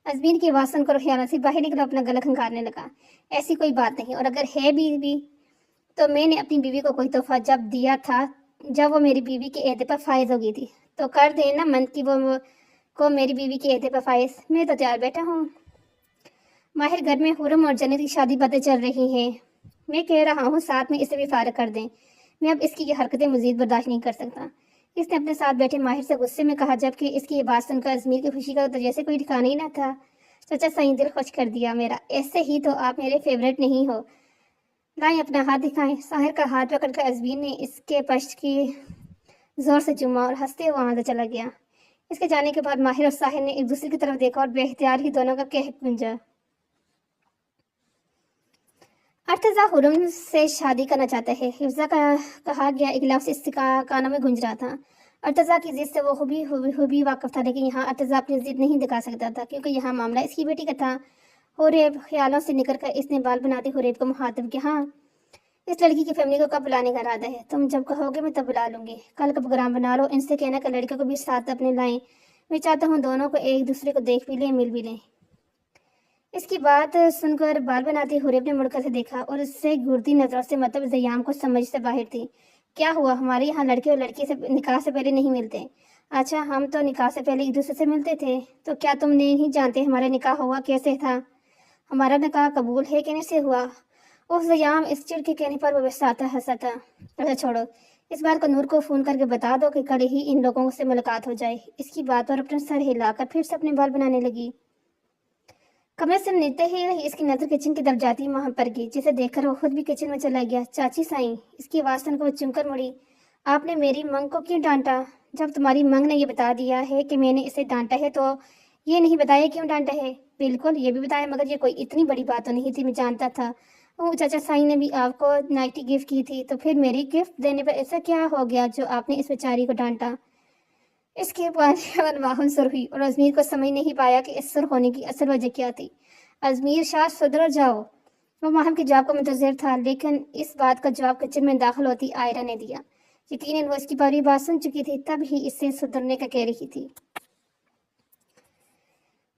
अजमीर की आवाज़ सुनकर ख्यालों से बाहर निकला, अपना गला खंगारने लगा। ऐसी कोई बात नहीं, और अगर है भी तो मैंने अपनी बीवी को कोई तोहफा जब दिया था, जब वो मेरी बीवी के एहदे पर फायज हो गई थी, तो कर देना मन की वो को मेरी बीवी के एहदे पर फायज। मैं तो तैयार बैठा हूँ। माहिर घर में हुरम और जन्नत की शादी बातें चल रही हैं। मैं कह रहा हूँ साथ में इसे भी फारग कर दें, मैं अब इसकी ये हरकतें मजीद बर्दाश्त नहीं कर सकता। इसने अपने साथ बैठे माहिर से गुस्से में कहा, जबकि इसकी ये बात सुनकर अजमीर की खुशी का तो जैसे कोई ठिकाना ही ना था। चाचा सही दिल खुश कर दिया मेरा, ऐसे ही तो आप मेरे फेवरेट नहीं हो। लाएं अपना हाथ दिखाएं। साहिर का हाथ पकड़कर अजमीर ने इसके पश्च की जोर से चूमा और हंसते हुए वहां से चला गया। इसके जाने के बाद माहिर और साहिर ने एक दूसरे की तरफ देखा और बेख्तियार ही दोनों का कह गुंजा। अर्तजा हुरम से शादी करना चाहता है, हिफ्जा का कहा गया एक लफ्ज इसके कानों में गूंज रहा था। अर्तजा की जिद से वो हुबी वाकिफ था, लेकिन यहाँ अर्तजा अपनी जिद नहीं दिखा सकता था, क्योंकि यहाँ मामला इसकी बेटी का था। हुरैब ख्यालों से निकल कर इसने बाल बनाते हुरैब को मुखातिब किया, हाँ इस लड़की की फैमिली को कब बुलाने का इरादा है? तुम जब कहोगे मैं तब बुला लूंगी। कल का प्रोग्राम बना लो, इनसे कहना कि लड़कियों को भी साथ अपने लाएं। मैं चाहता हूँ दोनों को एक दूसरे को देख भी लें, मिल भी लें। इसकी बात सुनकर बाल बनाती हुरैब ने मुड़कर से देखा और उससे घूरती नजरों से, मतलब ज़याम को समझ से बाहर थी। क्या हुआ, हमारे यहाँ लड़के और लड़की से निकाह से पहले नहीं मिलते? अच्छा, हम तो निकाह से पहले एक दूसरे से मिलते थे, तो क्या तुम नहीं जानते हमारा निकाह हुआ कैसे था? हमारा निकाह कबूल है कहने से हुआ। उस ज़याम इस चिड़ के कहने पर वो बेसाता हंसा था। अच्छा छोड़ो, इस बात को नूर को फ़ोन करके बता दो कि कल ही इन लोगों से मुलाकात हो जाए। इसकी बात पर अपना सर हिलाकर फिर से अपने बाल बनाने लगी। कमरे से निकलते ही इसकी नजर किचन की तरफ जाती वहां पर गई, जिसे देखकर वो खुद भी किचन में चला गया। चाची साईं, इसकी आवाज़ सुनकर वो चुनकर मुड़ी। आपने मेरी मंग को क्यों डांटा? जब तुम्हारी मंग ने ये बता दिया है कि मैंने इसे डांटा है, तो ये नहीं बताया क्यों डांटा है? बिल्कुल ये भी बताया, मगर ये कोई इतनी बड़ी बात तो नहीं थी, मैं जानता था। वो चाचा साईं ने भी आपको नाइटी गिफ्ट की थी, तो फिर मेरी गिफ्ट देने पर ऐसा क्या हो गया जो आपने इस बेचारी को डांटा? इसके बाद वाहन सुर हुई और अजमीर को समझ नहीं पाया कि इस सुर होने की असल वजह क्या थी। अजमीर शाह सुधर जाओ, वो माहम के जवाब को मुंतजिर था, लेकिन इस बात का जवाब किचन में दाखिल होती आयरा ने दिया। यकीनन वो इसकी पूरी बात सुन चुकी थी, तब ही इससे सुधरने का कह रही थी।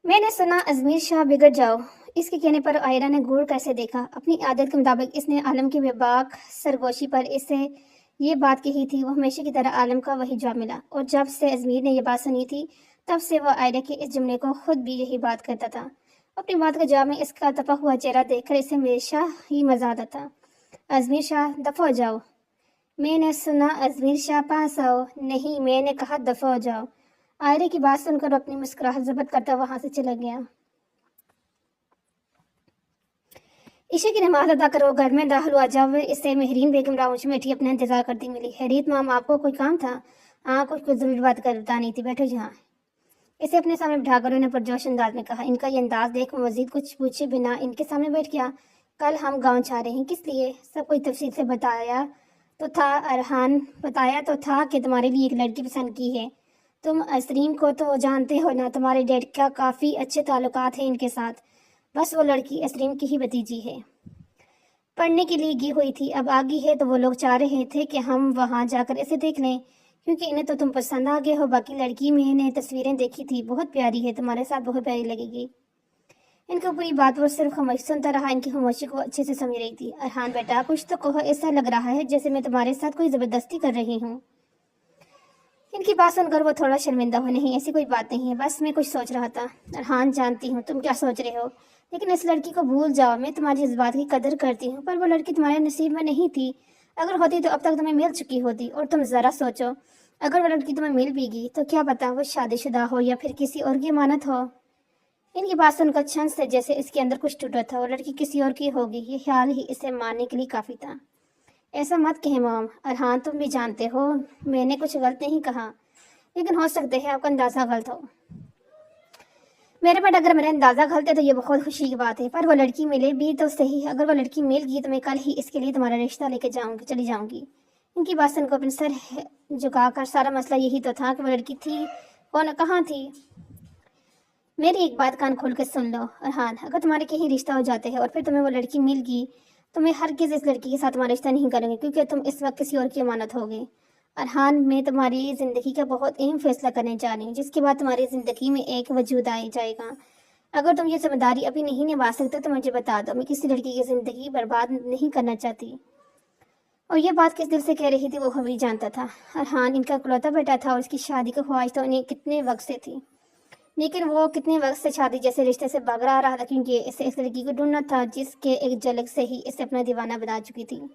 मैंने सुना अजमीर शाह बिगड़ जाओ। इसके कहने पर आयरा ने घूर कैसे देखा। अपनी आदत के मुताबिक इसने आलम की बेबाक सरगोशी पर इससे ये बात कही थी। वो हमेशा की तरह आलम का वही जवाब मिला, और जब से अजमीर ने यह बात सुनी थी, तब से वह आयरा के इस जुमले को खुद भी यही बात करता था। अपनी बात का जवाब में इसका तपा हुआ चेहरा देखकर इसे हमेशा ही मजा आता था। अजमीर शाह दफा हो जाओ। मैंने सुना अजमीर शाह पास आओ। नहीं, मैंने कहा दफा हो जाओ। आयरे की बात सुनकर अपनी मुस्कुराहट जब्त करता वहां से चला गया। ईशा की नमाज अदा करो, घर में दाखिल हुआ जब इससे महरीन बेगम राउंड में बैठी अपना इंतजार करती मिली। हैरियत माम, आपको कोई काम था? हाँ, कुछ जरूरी बात कर बतानी थी, बैठो यहाँ। इसे अपने सामने बिठाकर उन्होंने पुरजोश अंदाज में कहा। इनका ये अंदाज देख मजीद कुछ पूछे बिना इनके सामने बैठ गया। कल हम गाँव जा रहे हैं, किस लिए? सब कुछ तफसील से बताया तो था अरहान, बताया तो था कि तुम्हारे लिए एक लड़की पसंद की है। तुम असरीम को तो जानते हो ना, तुम्हारे डैड का काफ़ी अच्छे ताल्लुकात हैं इनके साथ। बस वो लड़की असरीम की ही भतीजी है, पढ़ने के लिए गई हुई थी, अब आ गई है, तो वो लोग चाह रहे थे कि हम वहाँ जाकर इसे देख लें, क्योंकि इन्हें तो तुम पसंद आ गए हो। बाकी लड़की मैंने तस्वीरें देखी थी, बहुत प्यारी है, तुम्हारे साथ बहुत प्यारी लगेगी। इनकी पूरी बात वो सिर्फ खामोशी सुनता रहा। इनकी खामोशी को अच्छे से समझ रही थी। अरहान बेटा, कुछ तो कहो, ऐसा लग रहा है जैसे मैं तुम्हारे साथ कोई ज़बरदस्ती कर रही हूँ। इनकी बात सुनकर वो थोड़ा शर्मिंदा हो। नहीं, ऐसी कोई बात नहीं है, बस मैं कुछ सोच रहा था। अरहान, जानती हूँ तुम क्या सोच रहे हो, लेकिन इस लड़की को भूल जाओ। मैं तुम्हारी जज्बात की कदर करती हूँ, पर वो लड़की तुम्हारे नसीब में नहीं थी। अगर होती तो अब तक तुम्हें मिल चुकी होती। और तुम ज़रा सोचो, अगर वो लड़की तुम्हें मिल भी गई तो क्या पता वो शादीशुदा हो या फिर किसी और की अमानत हो। इनकी बात सुनकर क्षण से जैसे इसके अंदर कुछ टूटा था। वो लड़की किसी और की होगी, ये ख्याल ही इसे मारने के लिए काफ़ी था। ऐसा मत कहे मॉम। अरहान, तुम भी जानते हो मैंने कुछ गलत नहीं कहा, लेकिन हो सकते हैं आपका अंदाज़ा गलत हो। मेरे बेटा, अगर मेरा अंदाज़ा गलत है तो ये बहुत खुशी की बात है, पर वो लड़की मिले भी तो सही। अगर वो लड़की मिल गई तो मैं कल ही इसके लिए तुम्हारा रिश्ता लेके चली जाऊंगी। इनकी बात सुनकर अपने सर झुकाकर, सारा मसला यही तो था कि वो लड़की थी कौन, कहाँ थी। मेरी एक बात कान खोल कर सुन लो अरहान, अगर तुम्हारे कहीं रिश्ता हो जाते हैं और फिर तुम्हें वो लड़की मिल गई, तो मैं हरगिज़ इस लड़की के साथ तुम्हारा रिश्ता नहीं करूँगी, क्योंकि तुम इस वक्त किसी और की अमानत होगी। अरहान, मैं तुम्हारी ज़िंदगी का बहुत अहम फैसला करने जा रही हूँ, जिसके बाद तुम्हारी ज़िंदगी में एक वजूद आ जाएगा। अगर तुम ये जिम्मेदारी अभी नहीं निभा सकते तो मुझे बता दो। मैं किसी लड़की की ज़िंदगी बर्बाद नहीं करना चाहती। और ये बात किस दिल से कह रही थी वो भी जानता था। अरहान इनका इकलौता बेटा था और उसकी शादी की ख्वाहिश तो उन्हें कितने वक्त से थी, लेकिन वो कितने वक्त से शादी जैसे रिश्ते से भाग रहा था, क्योंकि इसे इस लड़की को ढूंढना था जिसके एक झलक से ही इसे अपना दीवाना बना चुकी थी।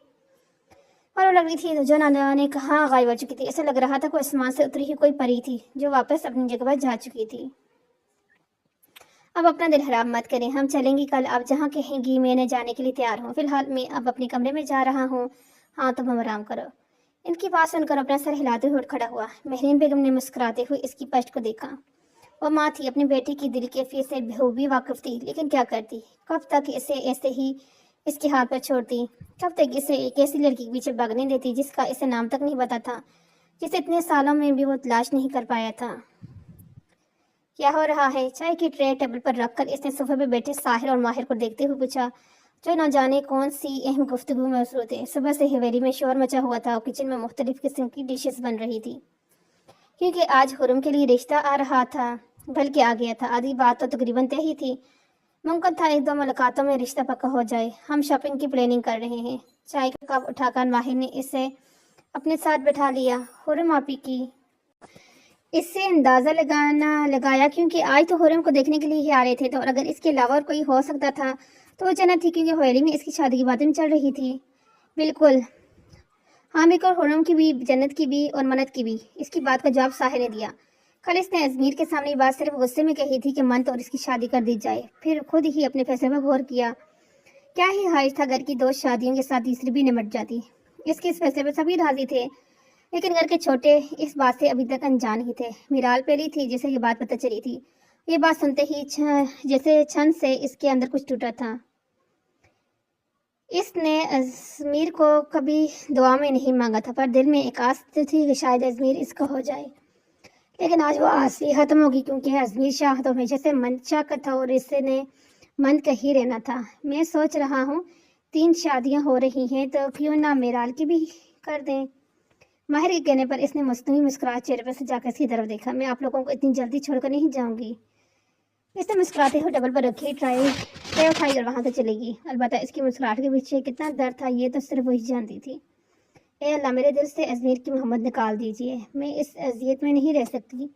और वो लड़की थी जो ना जाने कहाँ गायब हो चुकी थी। ऐसा लग रहा था कोई आसमान से उतरी हुई कोई परी थी जो वापस अपनी जगह पर जा चुकी थी। अब अपना दिल खराब मत करें, हम चलेंगे कल। आप जहाँ कहेंगी मैं जाने के लिए तैयार हूँ। फिलहाल मैं अब अपने कमरे में जा रहा हूँ। हाँ, तुम हम आराम करो। इनकी बात सुनकर अपना सर हिलाते हुए उठ खड़ा हुआ। महरीन बेगम ने मुस्कुराते हुए इसकी पश्त को देखा। वो माँ थी, अपनी बेटी की दिल कैफियत से बखूबी वाकिफ थी, लेकिन क्या करती। कब तक इसे ऐसे ही इसके हाथ पर छोड़ती, कब तक इसे एक ऐसी लड़की के पीछे भागने देती जिसका इसे नाम तक नहीं पता था, जिसे इतने सालों में भी वो तलाश नहीं कर पाया था। क्या हो रहा है? चाय की ट्रे टेबल पर रखकर इसने सोफे पर बैठे साहिर और माहिर को देखते हुए पूछा, जो न जाने कौन सी अहम गुफ्तगू में मसरूफ थे। सुबह से हवेली में शोर मचा हुआ था और किचन में मुख्तलिफ किस्म की डिशेस बन रही थी, क्योंकि आज हुरम के लिए रिश्ता आ रहा था, बल्कि आ गया था। आधी बात तो तकरीबन तय ही थी। मुमकिन था एक दो मुलाकातों में रिश्ता पक्का हो जाए। हम शॉपिंग की प्लानिंग कर रहे हैं। चाय का कप उठाकर माहिर ने इसे अपने साथ बैठा लिया। हुरम आपी की इससे अंदाजा लगाया, क्योंकि आज तो हुरम को देखने के लिए ही आ रहे थे, तो और अगर इसके अलावा और कोई हो सकता था तो वो जन्नत थी, क्योंकि हवेली में इसकी शादी की बातें चल रही थी। बिल्कुल, हामिद और हुरम की भी, जन्नत की भी और मन्नत की भी। इसकी बात का जवाब साहिर ने दिया। कल इसने अजमीर के सामने ये बात सिर्फ गुस्से में कही थी कि मन्नत और इसकी शादी कर दी जाए, फिर खुद ही अपने फैसले पर गौर किया। क्या ही हाइज था, घर की दो शादियों के साथ तीसरी भी निमट जाती। इसके इस फैसले पर सभी राजी थे, लेकिन घर के छोटे इस बात से अभी तक अनजान ही थे। मीराल पहली थी जिसे ये बात पता चली थी। ये बात सुनते ही जैसे छन से इसके अंदर कुछ टूटा था। इसने अजमीर को कभी दुआ में नहीं मांगा था, पर दिल में एक आस थी कि शायद अजमीर इसका हो जाए। लेकिन आज वो आस ही खत्म होगी, क्योंकि अजमीर शाह तो हमेशा से मंद शाह का था और इसने मंद का ही रहना था। मैं सोच रहा हूँ 3 शादियाँ हो रही हैं, तो क्यों ना मीराल की भी कर दें। माहिर के कहने पर इसने मस्तूरी मुस्कुराहट चेहरे पर सजाकर इसकी तरफ देखा। मैं आप लोगों को इतनी जल्दी छोड़कर नहीं जाऊंगी। इसने मुस्कुराते हुए टेबल पर रखी ट्रे उठाई और वहां से चलेगी। अलबत्ता इसकी मुस्कुराहट के पीछे कितना दर्द था ये तो सिर्फ वही जानती थी। ए अल्लाह, मेरे दिल से अजमीर की मोहब्बत निकाल दीजिए। मैं इस अजियत में नहीं रह सकती।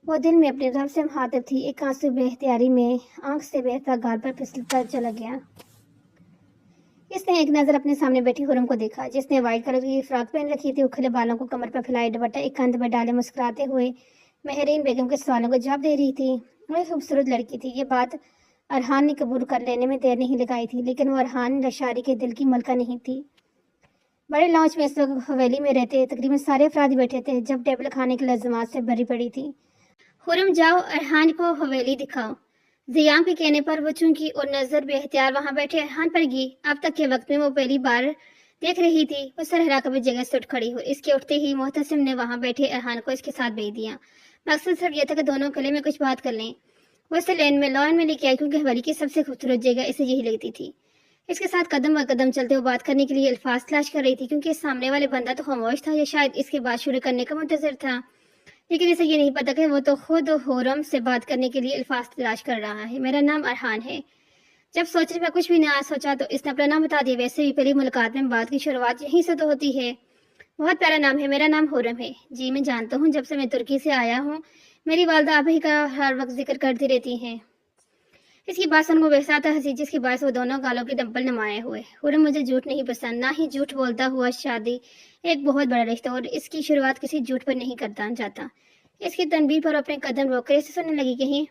वो दिल में अपने रब से मुखातिब थी। एक आंसू बेख्तियारी में आंख से बहता गाल पर फिसलता चला गया। इसने एक नज़र अपने सामने बैठी हुरम को देखा, जिसने व्हाइट कलर की फ्रॉक पहन रखी थी। उखले बालों को कमर पर फैलाए दुपट्टा एक कंध पर डाले मुस्कुराते हुए महरीन बेगम के सवालों को जवाब दे रही थी। वो एक खूबसूरत लड़की थी। ये बात अरहान ने कबूल कर लेने में देर नहीं लगाई थी, लेकिन वो अरहान रशारी के दिल की मलका नहीं थी। बड़े लॉन्च में इस वक्त हवेली में रहते तकरीबन सारे अफराद बैठे थे, जब टेबल खाने के लज़्ज़मात से भरी पड़ी थी। हुरम, जाओ अरहान को हवेली दिखाओ। जियाम के कहने पर वो चूंकि और नजर बेहतियार वहां बैठे अरहान पर गई। अब तक के वक्त में वो पहली बार देख रही थी। वो सर हिला कर जगह से उठ खड़ी हुई। इसके उठते ही मोहतसिम ने वहां बैठे अरहान को इसके साथ भेज दिया। मकसद सिर्फ यह था कि दोनों गले में कुछ बात कर लें। वो इसे लॉन में लेके आई, क्योंकि हवेली की सबसे खूबसूरत जगह इसे यही लगती थी। इसके साथ कदम ब कदम चलते वो बात करने के लिए अल्फाज तलाश कर रही थी, क्योंकि सामने वाले बंदा तो खामोश था या शायद इसके बात शुरू करने का मुंतजर था। लेकिन इसे ये नहीं पता कि वो तो खुद हुरम से बात करने के लिए अल्फाज तलाश कर रहा है। मेरा नाम अरहान है। जब सोचने में कुछ भी ना सोचा तो इसने अपना नाम बता दिया। वैसे भी पहली मुलाकात में बात की शुरुआत यहीं से तो होती है। बहुत प्यारा नाम है। मेरा नाम हुरम है। जी मैं जानता हूँ, जब से मैं तुर्की से आया हूँ मेरी वालदा आप ही का हर वक्त जिक्र करती रहती हैं। इसकी बात सुन को वैसा था हंसी, जिसकी बात वो दोनों गालों की डंपल नमाए हुए। हुरम, मुझे झूठ नहीं पसंद, ना ही झूठ बोलता हुआ। शादी एक बहुत बड़ा रिश्ता और इसकी शुरुआत किसी झूठ पर नहीं करता जाता। इसकी तनबीह पर अपने कदम रोक कर इसे सुनने लगी। कहीं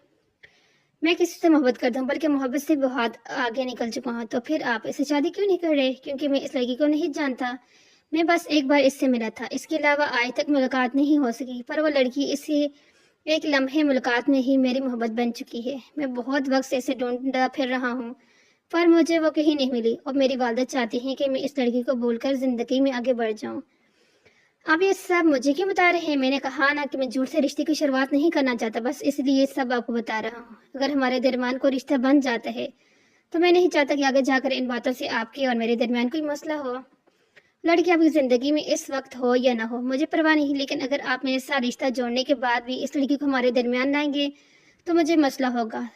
मैं किसी से मोहब्बत करता हूँ, बल्कि मोहब्बत से बहुत आगे निकल चुका हूँ। तो फिर आप इसे शादी क्यों नहीं कर रहे? क्योंकि मैं इस लड़की को नहीं जानता। मैं बस एक बार इससे मिला था, इसके अलावा आज तक मुलाकात नहीं हो सकी। पर वो लड़की इसी एक लम्हे मुलाकात में ही मेरी मोहब्बत बन चुकी है। मैं बहुत वक्त से इसे ढूंढता फिर रहा हूँ, पर मुझे वो कहीं नहीं मिली। और मेरी वालदा चाहती हैं कि मैं इस लड़की को भूलकर जिंदगी में आगे बढ़ जाऊँ। आप ये सब मुझे क्यों बता रहे हैं? मैंने कहा ना कि मैं झूठ से रिश्ते की शुरुआत नहीं करना चाहता, बस इसलिए सब आपको बता रहा हूँ। अगर हमारे दरमियान कोई रिश्ता बन जाता है तो मैं नहीं चाहता कि आगे जाकर इन बातों से आपके और मेरे दरमियान कोई मसला हो। लड़की आपकी ज़िंदगी में इस वक्त हो या ना हो मुझे परवाह नहीं, लेकिन अगर आप मेरे साथ रिश्ता जोड़ने के बाद भी इस लड़की को हमारे दरमियान लाएंगे तो मुझे मसला होगा।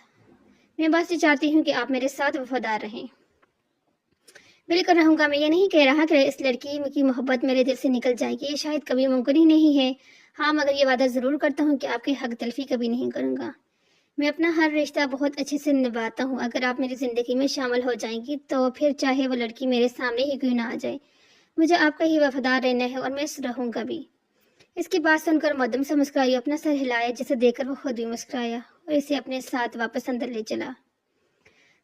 मैं बस ये चाहती हूँ कि आप मेरे साथ वफादार रहें। बिल्कुल रहूँगा। मैं ये नहीं कह रहा कि इस लड़की की मोहब्बत मेरे दिल से निकल जाएगी, ये शायद कभी मुमकिन ही नहीं है। हाँ, मगर ये वादा ज़रूर करता हूँ कि आपकी हक तलफी कभी नहीं करूँगा। मैं अपना हर रिश्ता बहुत अच्छे से निभाता हूँ। अगर आप मेरी ज़िंदगी में शामिल हो जाएंगी तो फिर चाहे वो लड़की मेरे सामने ही क्यों ना आ जाए, मुझे आपका ही वफादार रहना है और मैं रहूँगा भी। इसकी बात सुनकर मदम से मुस्कुराई, अपना सर हिलाया, जिसे देखकर वो खुद भी मुस्कुराया और इसे अपने साथ वापस अंदर ले चला।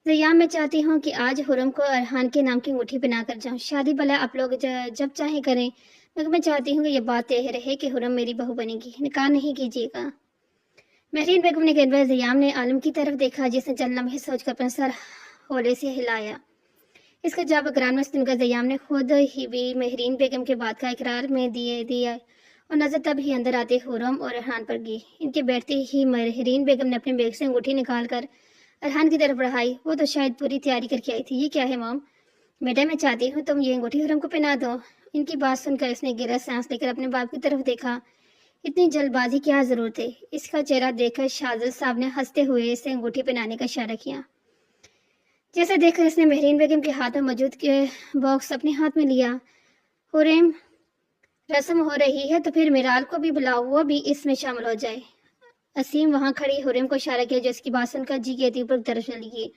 ज़िया, मैं चाहती हूँ कि आज हुरम को अरहान के नाम की अंगूठी पहना कर जाऊँ। शादी भला आप लोग जब चाहें करें, मगर मैं चाहती हूँ कि ये बात तय रहे कि हुरम मेरी बहू बनेगी, निकाह नहीं कीजिएगा। महरीन बेगम ने कहकर ज़ियाम ने आलम की तरफ देखा, जिसने चंद लम्हे सोचकर अपना सर हौले से हिलाया। इसका जवाब इकरार में सुनकर ज़ियाम ने खुद ही भी महरीन बेगम के बात का इकरार में दिया और नजर तब ही अंदर आते हुरम और अरहान पर गई। इनके बैठते ही महरीन बेगम ने अपने बैग से अंगूठी निकालकर अरहान की तरफ बढ़ाई। वो तो शायद पूरी तैयारी करके आई थी। ये क्या है मॉम? बेटा, मैं चाहती हूँ तुम ये अंगूठी हुरम को पहना दो। इनकी बात सुनकर इसने गहरा सांस लेकर अपने बाप की तरफ देखा। इतनी जल्दबाजी क्या जरूरत है? इसका चेहरा देखकर शाहजद साहब ने हंसते हुए इसे अंगूठी पहनाने का इशारा किया। जैसे देखकर इसने महरीन बेगम के हाथ में मौजूद के बॉक्स अपने हाथ में लिया। हुरम, रस्म हो रही है तो फिर मिराल को भी बुलाओ, वो भी इसमें शामिल हो जाए। असीम वहां खड़ी हुरम को इशारा किया, जो इसकी बात सुनकर जी कहती ऊपर तरफ चली गई।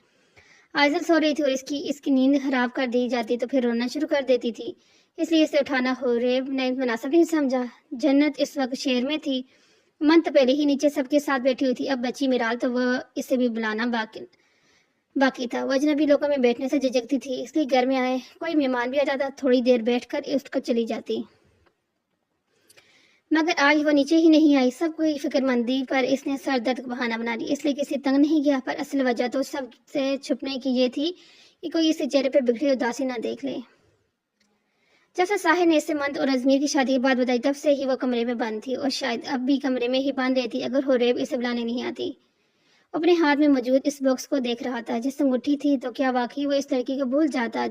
आयज़ल सो रही थी और इसकी नींद खराब कर दी जाती तो फिर रोना शुरू कर देती थी, इसलिए इसे उठाना हुरैब ने मुनासिब नहीं समझा। जन्नत इस वक्त शहर में थी, मन तो पहले ही नीचे सबके साथ बैठी हुई थी, अब बची मिराल तो वह इसे भी बुलाना बाकी था। वह अजनबी लोगों में बैठने से झिझकती थी, इसलिए घर में आए कोई मेहमान भी आ जाता थोड़ी देर बैठकर उठकर चली जाती। मगर आज वो नीचे ही नहीं आई। सब कोई फिक्रमंदी पर इसने सर दर्द का बहाना बना लिया, इसलिए किसी तंग नहीं किया। पर असल वजह तो सबसे छुपने की ये थी कि कोई इसके चेहरे पर बिगड़ी उदासी ना देख ले। जब से साहिर ने इसे मंद और अजमीर की शादी की बात बताई, तब से ही वो कमरे में बंद थी और शायद अब भी कमरे में ही बंद रहती अगर हुरैब इसे बुलाने नहीं आती। अपने हाथ में मौजूद इस बॉक्स को देख रहा था जिससे अंगूठी थी। तो क्या वाकई वो इस लड़की को भूल जाता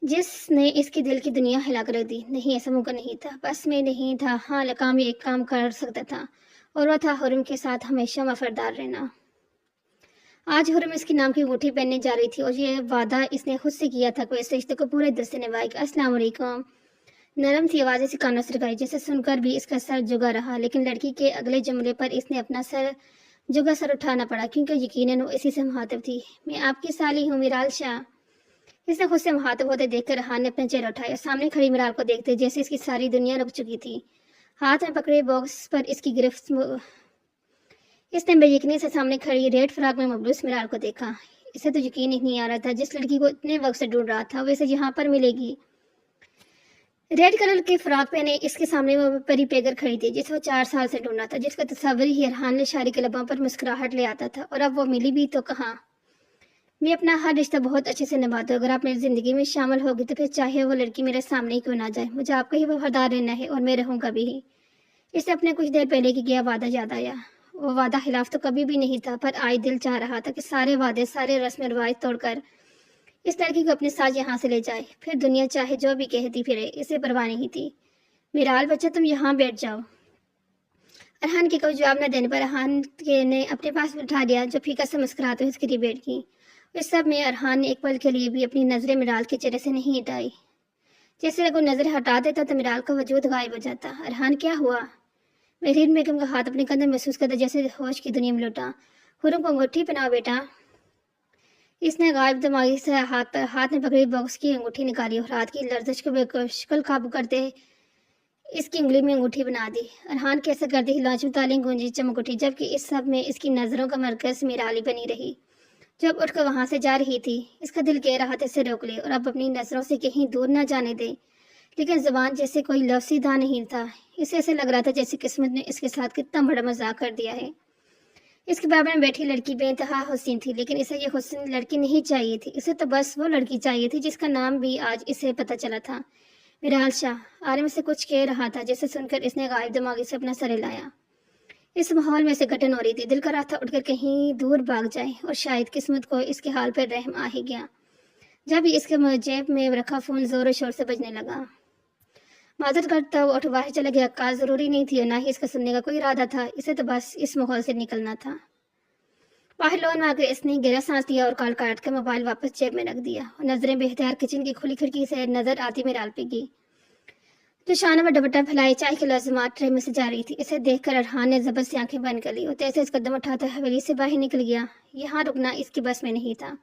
जिसने इसके दिल की दुनिया हिला कर रख दी? नहीं, ऐसा मुमकिन नहीं था, बस में नहीं था। हाँ, लकाम एक काम कर सकता था और वह था हुरम के साथ हमेशा वफादार रहना। आज हुरम इसके नाम की अंगूठी पहनने जा रही थी और ये वादा इसने खुद से किया था कि इस रिश्ते को पूरे दिल से निभाएगा। अस्सलाम वालेकुम। नरम सी आवाज़ इसे कानों से लगाई, जिसे सुनकर भी इसका सर झुका रहा, लेकिन लड़की के अगले जुमले पर इसने अपना सर उठाना पड़ा, क्योंकि यकीनन वो इसी से मुखातिब थी। मैं आपकी साली हूँ, मिराल शाह। इसने खुद से मुखातिब होते देखकर रहान ने अपना चेहरा उठाया। सामने खड़ी मिराल को देखते जैसे इसकी सारी दुनिया रुक चुकी थी। हाथ में पकड़े बॉक्स पर इसकी गिरफ्त इसने बेयकीनी से सामने खड़ी रेड फ्रॉक में मबलूस मिराल को देखा। इसे तो यकीन ही नहीं आ रहा था, जिस लड़की को इतने वक्त से ढूंढ रहा था वैसे यहाँ पर मिलेगी। रेड कलर के फ्रॉक पहने इसके सामने वो परी पेगर खड़ी थी, जिसे वो 4 साल से ढूंढ रहा था, जिसका तस्वर ही अरहान ने शारी के लबों पर मुस्कुराहट ले आता था। और अब वो मिली भी तो कहाँ। मैं अपना हर रिश्ता बहुत अच्छे से निभाता हूँ। अगर आप मेरी ज़िंदगी में शामिल होगी तो फिर चाहे वो लड़की मेरे सामने ही क्यों ना जाए, मुझे आपका ही वफादार रहना है और मैं रहूँगा भी ही। इससे अपने कुछ देर पहले की गया वादा याद आया। वो वादा खिलाफ तो कभी भी नहीं था, पर आज दिल चाह रहा था कि सारे वादे, सारे रस्म रिवाज तोड़कर इस लड़की को अपने साथ यहाँ से ले जाए। फिर दुनिया चाहे जो भी कहती फिरे, इसे परवाह नहीं थी। मिराल बच्चा, तुम यहाँ बैठ जाओ। अरहान के कोई जवाब न देने पर अरहान ने अपने पास बिठा दिया, जो फीका से मुस्कुराते हुए उसके लिए बैठ गई। इस सब में अरहान ने एक पल के लिए भी अपनी नजरें मिराल के चेहरे से नहीं हटाई। जैसे अगर नजर हटा देता तो मिराल का वजूद गायब हो जाता। अरहान, क्या हुआ? महरीन बेगम का हाथ अपने कंधे महसूस करता, जैसे होश की दुनिया में लौटा। हुरम को अंगूठी पहनाओ बेटा। इसने गायब दिमागी से हाथ में पकड़ी बॉक्स की अंगूठी निकाली और हाथ की लर्जिश को बेकल काबू करते इसकी उंगली में अंगूठी बना दी। अरहान कैसे करती ही लाजू ताली गूंजी चमक उठी, जबकि इस सब में इसकी नजरों का मरकज मिराली बनी रही। जब उठकर वहां से जा रही थी, इसका दिल कह रहा था इसे रोक ले और अब अपनी नजरों से कहीं दूर न जाने दे, लेकिन जुबान जैसे कोई लफ्ज़ सीधा नहीं था। इसे ऐसे लग रहा था जैसे किस्मत ने इसके साथ कितना बड़ा मजाक कर दिया है। इसके बराबर में बैठी लड़की बेइंतहा हुस्न थी, लेकिन इसे ये हुस्न लड़की नहीं चाहिए थी। इसे तो बस वो लड़की चाहिए थी जिसका नाम भी आज इसे पता चला था, मिराल शाह। आरिम से कुछ कह रहा था, जिसे सुनकर इसने गायब दिमागी से अपना सर हिलाया। इस माहौल में से घटन हो रही थी। दिल कर रहा था उठकर कहीं दूर भाग जाए और शायद किस्मत को इसके हाल पर रहम आ ही गया। जब ही इसके जेब में रखा फ़ोन ज़ोर शोर से बजने लगा। माजर करता हुआ उठ बाहर चला गया। कार ज़रूरी नहीं थी और ना ही इसका सुनने का कोई इरादा था। इसे तो बस इस माहौल से निकलना था। बाहर लॉन में आकर इसने गहरा सांस लिया और कॉल काट कर मोबाइल वापस जेब में रख दिया और नजरें बेहतर किचन की खुली खिड़की से नजर आती मिराल पे गई, जो शाना में दुपट्टा फैलाए चाय की लाजमात ट्रे में से जा रही थी। इसे देखकर अरहान ने जबर से आंखें बंद कर ली और तेज कदम उठाकर हवेली से बाहर निकल गया। यहाँ रुकना इसकी बस में नहीं था।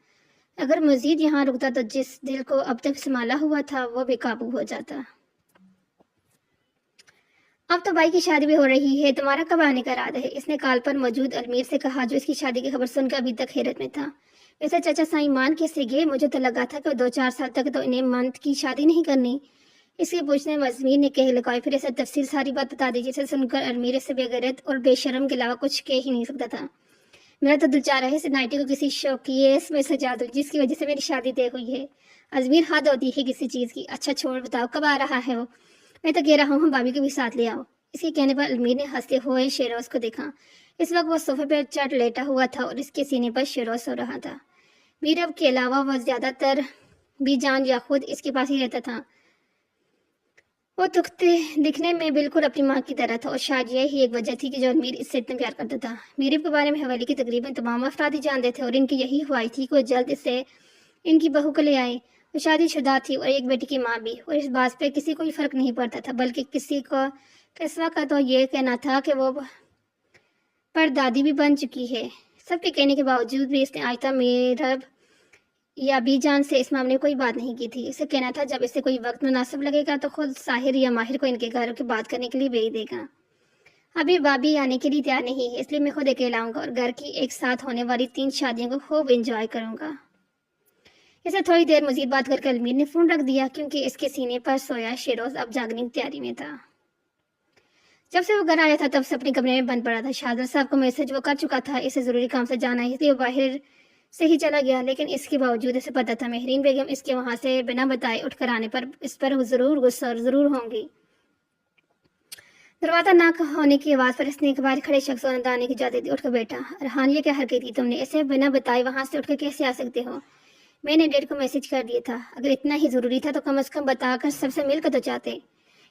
अगर मजीद यहाँ रुकता तो जिस दिल को अब तक संभाला हुआ था वो बेकाबू हो जाता। अब तो भाई की शादी भी हो रही है, तुम्हारा कब आने का इरादा है? इसने कॉल पर मौजूद अलमीर से कहा, जो इसकी शादी की खबर सुनकर अभी तक हैरत में था। वैसे चाचा साईं मान कैसे गए? मुझे तो लगा था कि 2-4 साल तक तो इन्हें मंत की शादी नहीं करनी। इसके पूछने में अजमीर ने कह लगाई, फिर ऐसा तफसील सारी बात बता दी जिसे सुनकर अलमीर से बेगैरत और बेशर्म के अलावा कुछ कह ही नहीं सकता था। मेरा तो दिल चाह रहा है इस नाइटी को किसी शौकियस में सजा दूं जिसकी वजह से मेरी शादी तय हुई है। अजमीर हद होती है किसी चीज़ की। अच्छा छोड़, बताओ कब आ रहा है वो? मैं तो कह रहा हूँ भाभी को भी साथ ले आओ। इसके कहने पर अलमीर ने हंसते हुए शेरोज को देखा। इस वक्त वो सोफे पर चट लेटा हुआ था और इसके सीने पर शेरोज सो रहा था। मीरब के अलावा वह ज्यादातर भी जान या खुद इसके पास ही रहता था। वो दिखने में बिल्कुल अपनी माँ की तरह था और शायद यही एक वजह थी कि जो अलमीर इससे इतना प्यार करता था। मीरब के बारे में हवेली की तकरीबन तमाम अफराद ही जानते थे और इनकी यही ख्वाहिश थी कि वो जल्द इससे इनकी बहू को ले आए। वो शादीशुदा थी और एक बेटी की माँ भी, और इस बात पे किसी को फर्क नहीं पड़ता था, बल्कि किसी को किस्वा का तो ये कहना था कि वो परदादी भी बन चुकी है। सबके कहने के बावजूद भी इसने आज तक मीरब या बीजान से इस मामले में कोई बात नहीं की थी। इसे कहना था जब इसे कोई वक्त मुनासिब लगेगा तो खुद साहिर या माहिर को इनके घर की बात करने के लिए भेज देगा। अभी भाभी आने के लिए तैयार नहीं है, इसलिए मैं खुद अकेला आऊँगा और घर की एक साथ होने वाली 3 शादियों को खूब एंजॉय करूँगा। इसे थोड़ी देर मजीद बात करके अलमीर ने फ़ोन रख दिया, क्योंकि इसके सीने पर सोया शेरोज अब जागने की तैयारी में था। जब से वो घर आया था तब से अपने कमरे में बंद पड़ा था। शाहजहां साहब को मैसेज वो कर चुका था, इसे ज़रूरी काम से जाना है, इसलिए वो बाहर से ही चला गया। लेकिन इसके बावजूद इसे पता था मेहरीन बेगम इसके वहां से बिना बताए उठकर आने पर इस पर ज़रूर गुस्सा ज़रूर होंगी। दरवाजा ना होने की आवाज़ पर इसने एक बार खड़े शख्स को अंदर आने की इजाज़त दी। उठकर बैठा। अरहान, ये क्या हरकत की तुमने? इसे बिना बताए वहां से उठकर कैसे आ सकते हो? मैंने डैड को मैसेज कर दिया था। अगर इतना ही ज़रूरी था तो कम से कम बताकर सबसे मिलकर तो चाहते।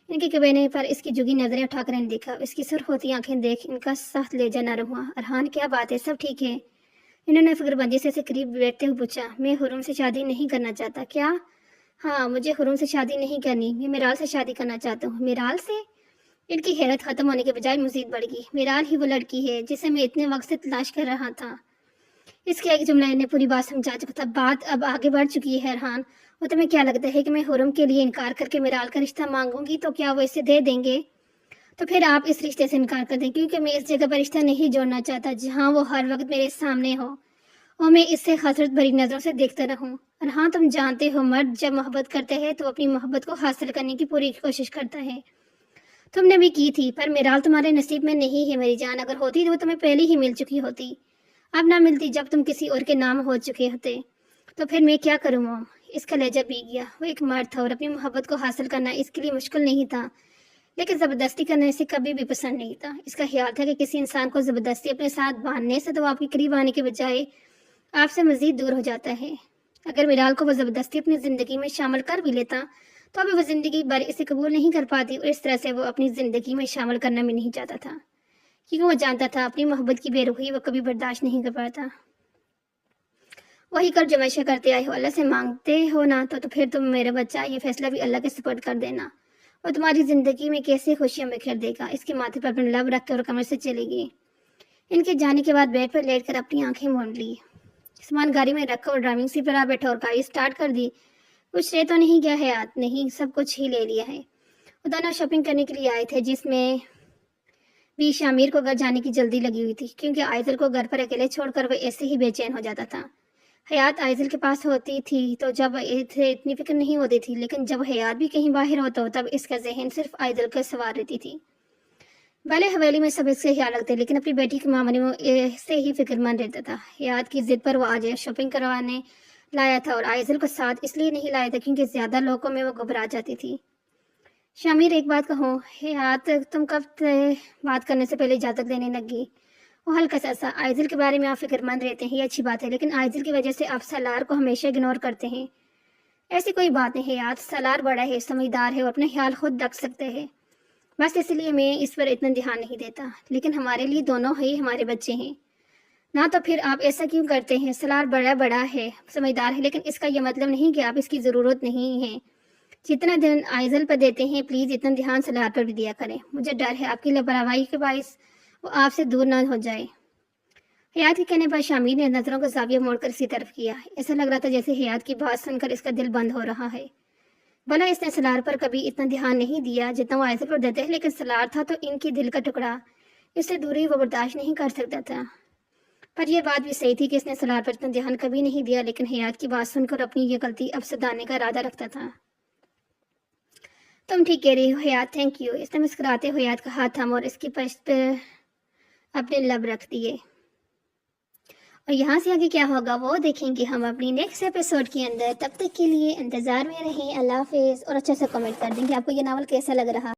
इनके कहने पर इसकी जुगी नजरें उठाकर ने देखा। इसकी सुर्ख होती आंखें देख इनका सख्त लेजा नरम हुआ। अरहान, क्या बात है? सब ठीक है? इन्होंने फिक्रबंदी से करीब बैठते हुए पूछा। मैं हुरुम से शादी नहीं करना चाहता। क्या? हाँ, मुझे हुरुम से शादी नहीं करनी, मैं मिराल से शादी करना चाहता हूँ। मिराल से? इनकी हैरत खत्म होने के बजाय मजीद बढ़ गई। मिराल ही वो लड़की है जिसे मैं इतने वक्त से तलाश कर रहा था। इसके एक जुमले ने पूरी बात समझा चुका था। बात अब आगे बढ़ चुकी है। अरहान, वो तुम्हें क्या लगता है कि मैं हुरम के लिए इनकार करके मिराल का रिश्ता मांगूंगी तो क्या वो इसे दे देंगे? तो फिर आप इस रिश्ते से इनकार कर दें, क्योंकि मैं इस जगह पर रिश्ता नहीं जोड़ना चाहता जहाँ वो हर वक्त मेरे सामने हो और मैं इससे हसरत भरी नजरों से देखता रहूं। और हाँ, तुम जानते हो मर्द जब मोहब्बत करते हैं तो अपनी मोहब्बत को हासिल करने की पूरी कोशिश करता है। तुमने भी की थी, पर मिराल तुम्हारे नसीब में नहीं है मेरी जान। अगर होती तो वो तुम्हें पहले ही मिल चुकी होती। अब ना मिलती जब तुम किसी और के नाम हो चुके होते। तो फिर मैं क्या करूँ मोम? इसका लहजा भीग गया। वो एक मर्द था और अपनी मोहब्बत को हासिल करना इसके लिए मुश्किल नहीं था, लेकिन ज़बरदस्ती करना इसे कभी भी पसंद नहीं था। इसका ख्याल था कि किसी इंसान को ज़बरदस्ती अपने साथ बांधने से तो आपके करीब आने के बजाय आपसे मज़ीद दूर हो जाता है। अगर मिराल को वो ज़बरदस्ती अपनी ज़िंदगी में शामिल कर भी लेता तो अभी वो ज़िंदगी भर इसे कबूल नहीं कर पाती, और इस तरह से वो अपनी ज़िंदगी में शामिल करना भी नहीं चाहता था, क्योंकि वो जानता था अपनी मोहब्बत की बेरुखी वो कभी बर्दाश्त नहीं कर पाता। वही कर जो हमेशा करते आए हो, अल्लाह से मांगते हो ना तो फिर तुम मेरा बच्चा ये फैसला भी अल्लाह के सुपुर्द कर देना, और तुम्हारी ज़िंदगी में कैसे खुशियाँ बिखेर देगा। इसके माथे पर अपना लब रख कर और कमर से चली गई। इनके जाने के बाद बेड पर लेट कर अपनी आंखें मूंद ली। सामान गाड़ी में रखा और ड्राइविंग सीट पर आ बैठा और गाड़ी स्टार्ट कर दी। कुछ रह तो नहीं गया है? याद नहीं, सब कुछ ही ले लिया है। वो दोनों शॉपिंग करने के लिए आए थे, जिसमें भी शामिर को घर जाने की जल्दी लगी हुई थी, क्योंकि आइजल को घर पर अकेले छोड़कर वो ऐसे ही बेचैन हो जाता था। हयात आइजल के पास होती थी तो जब इसे इतनी फिक्र नहीं होती थी, लेकिन जब हयात भी कहीं बाहर होता हो तब इसका जहन सिर्फ आइजल का सवार रहती थी। भले हवेली में सब इसके ख्याल रखते, लेकिन अपनी बेटी के मामले में इससे ही फिक्रमंद रहता था। हयात की जिद पर वो आज शॉपिंग करवाने लाया था, और आइजल को साथ इसलिए नहीं लाया था क्योंकि ज्यादा लोगों में वो घबरा जाती थी। शामिर, एक बात कहो, हयात तुम कब बात करने से पहले इजाजत लेने लगी? वो हल्का सा आइजल के बारे में आप फिक्रमंद रहते हैं, ये अच्छी बात है, लेकिन आइजल की वजह से आप सलार को हमेशा इग्नोर करते हैं। ایسی کوئی بات نہیں حیات، سالار بڑا ہے، سمجھدار ہے اور اپنا خیال خود رکھ سکتے ہیں، بس اس لیے میں اس پر اتنا دھیان نہیں دیتا، لیکن ہمارے لیے دونوں ہی ہمارے بچے ہیں نا، تو پھر آپ ایسا کیوں کرتے ہیں؟ سالار بڑا ہے، سمجھدار ہے، لیکن اس کا یہ مطلب نہیں کہ آپ اس کی ضرورت نہیں ہے۔ جتنا دھیان آئزل پر دیتے ہیں پلیز اتنا دھیان سالار پر بھی دیا کریں، مجھے ڈر ہے آپ کی لاپرواہی کے باعث وہ آپ سے دور نہ ہو جائے۔ حیات کے کہنے پر شامل نے نظروں کو زاویہ موڑ کر اسی طرف کیا، ایسا لگ رہا تھا جیسے حیات کی بات سن کر اس کا دل بند ہو رہا ہے۔ بھلا اس نے سالار پر کبھی اتنا دھیان نہیں دیا جتنا وہ آئزل پر دیتے ہیں، لیکن سالار تھا تو ان کی دل کا ٹکڑا، اس سے دوری وہ برداشت نہیں کر سکتا تھا۔ پر یہ بات بھی صحیح تھی کہ اس نے سالار پر اتنا دھیان کبھی نہیں دیا، لیکن حیات کی بات سن کر اپنی یہ غلطی اب سدھارنے کا ارادہ رکھتا تھا۔ تم ٹھیک کہہ رہی ہو حیات، تھینک یو۔ اس نے مسکراتے ہوئے حیات کا ہاتھ تھاما اور اس کی پشت پر اپنے لب رکھ دیے۔ اور یہاں سے آگے کیا ہوگا وہ دیکھیں گے ہم اپنی نیکسٹ ایپیسوڈ کے اندر۔ تب تک کے لیے انتظار میں رہیں، اللہ حافظ، اور اچھا سے کمنٹ کر دیں کہ آپ کو یہ ناول کیسا لگ رہا۔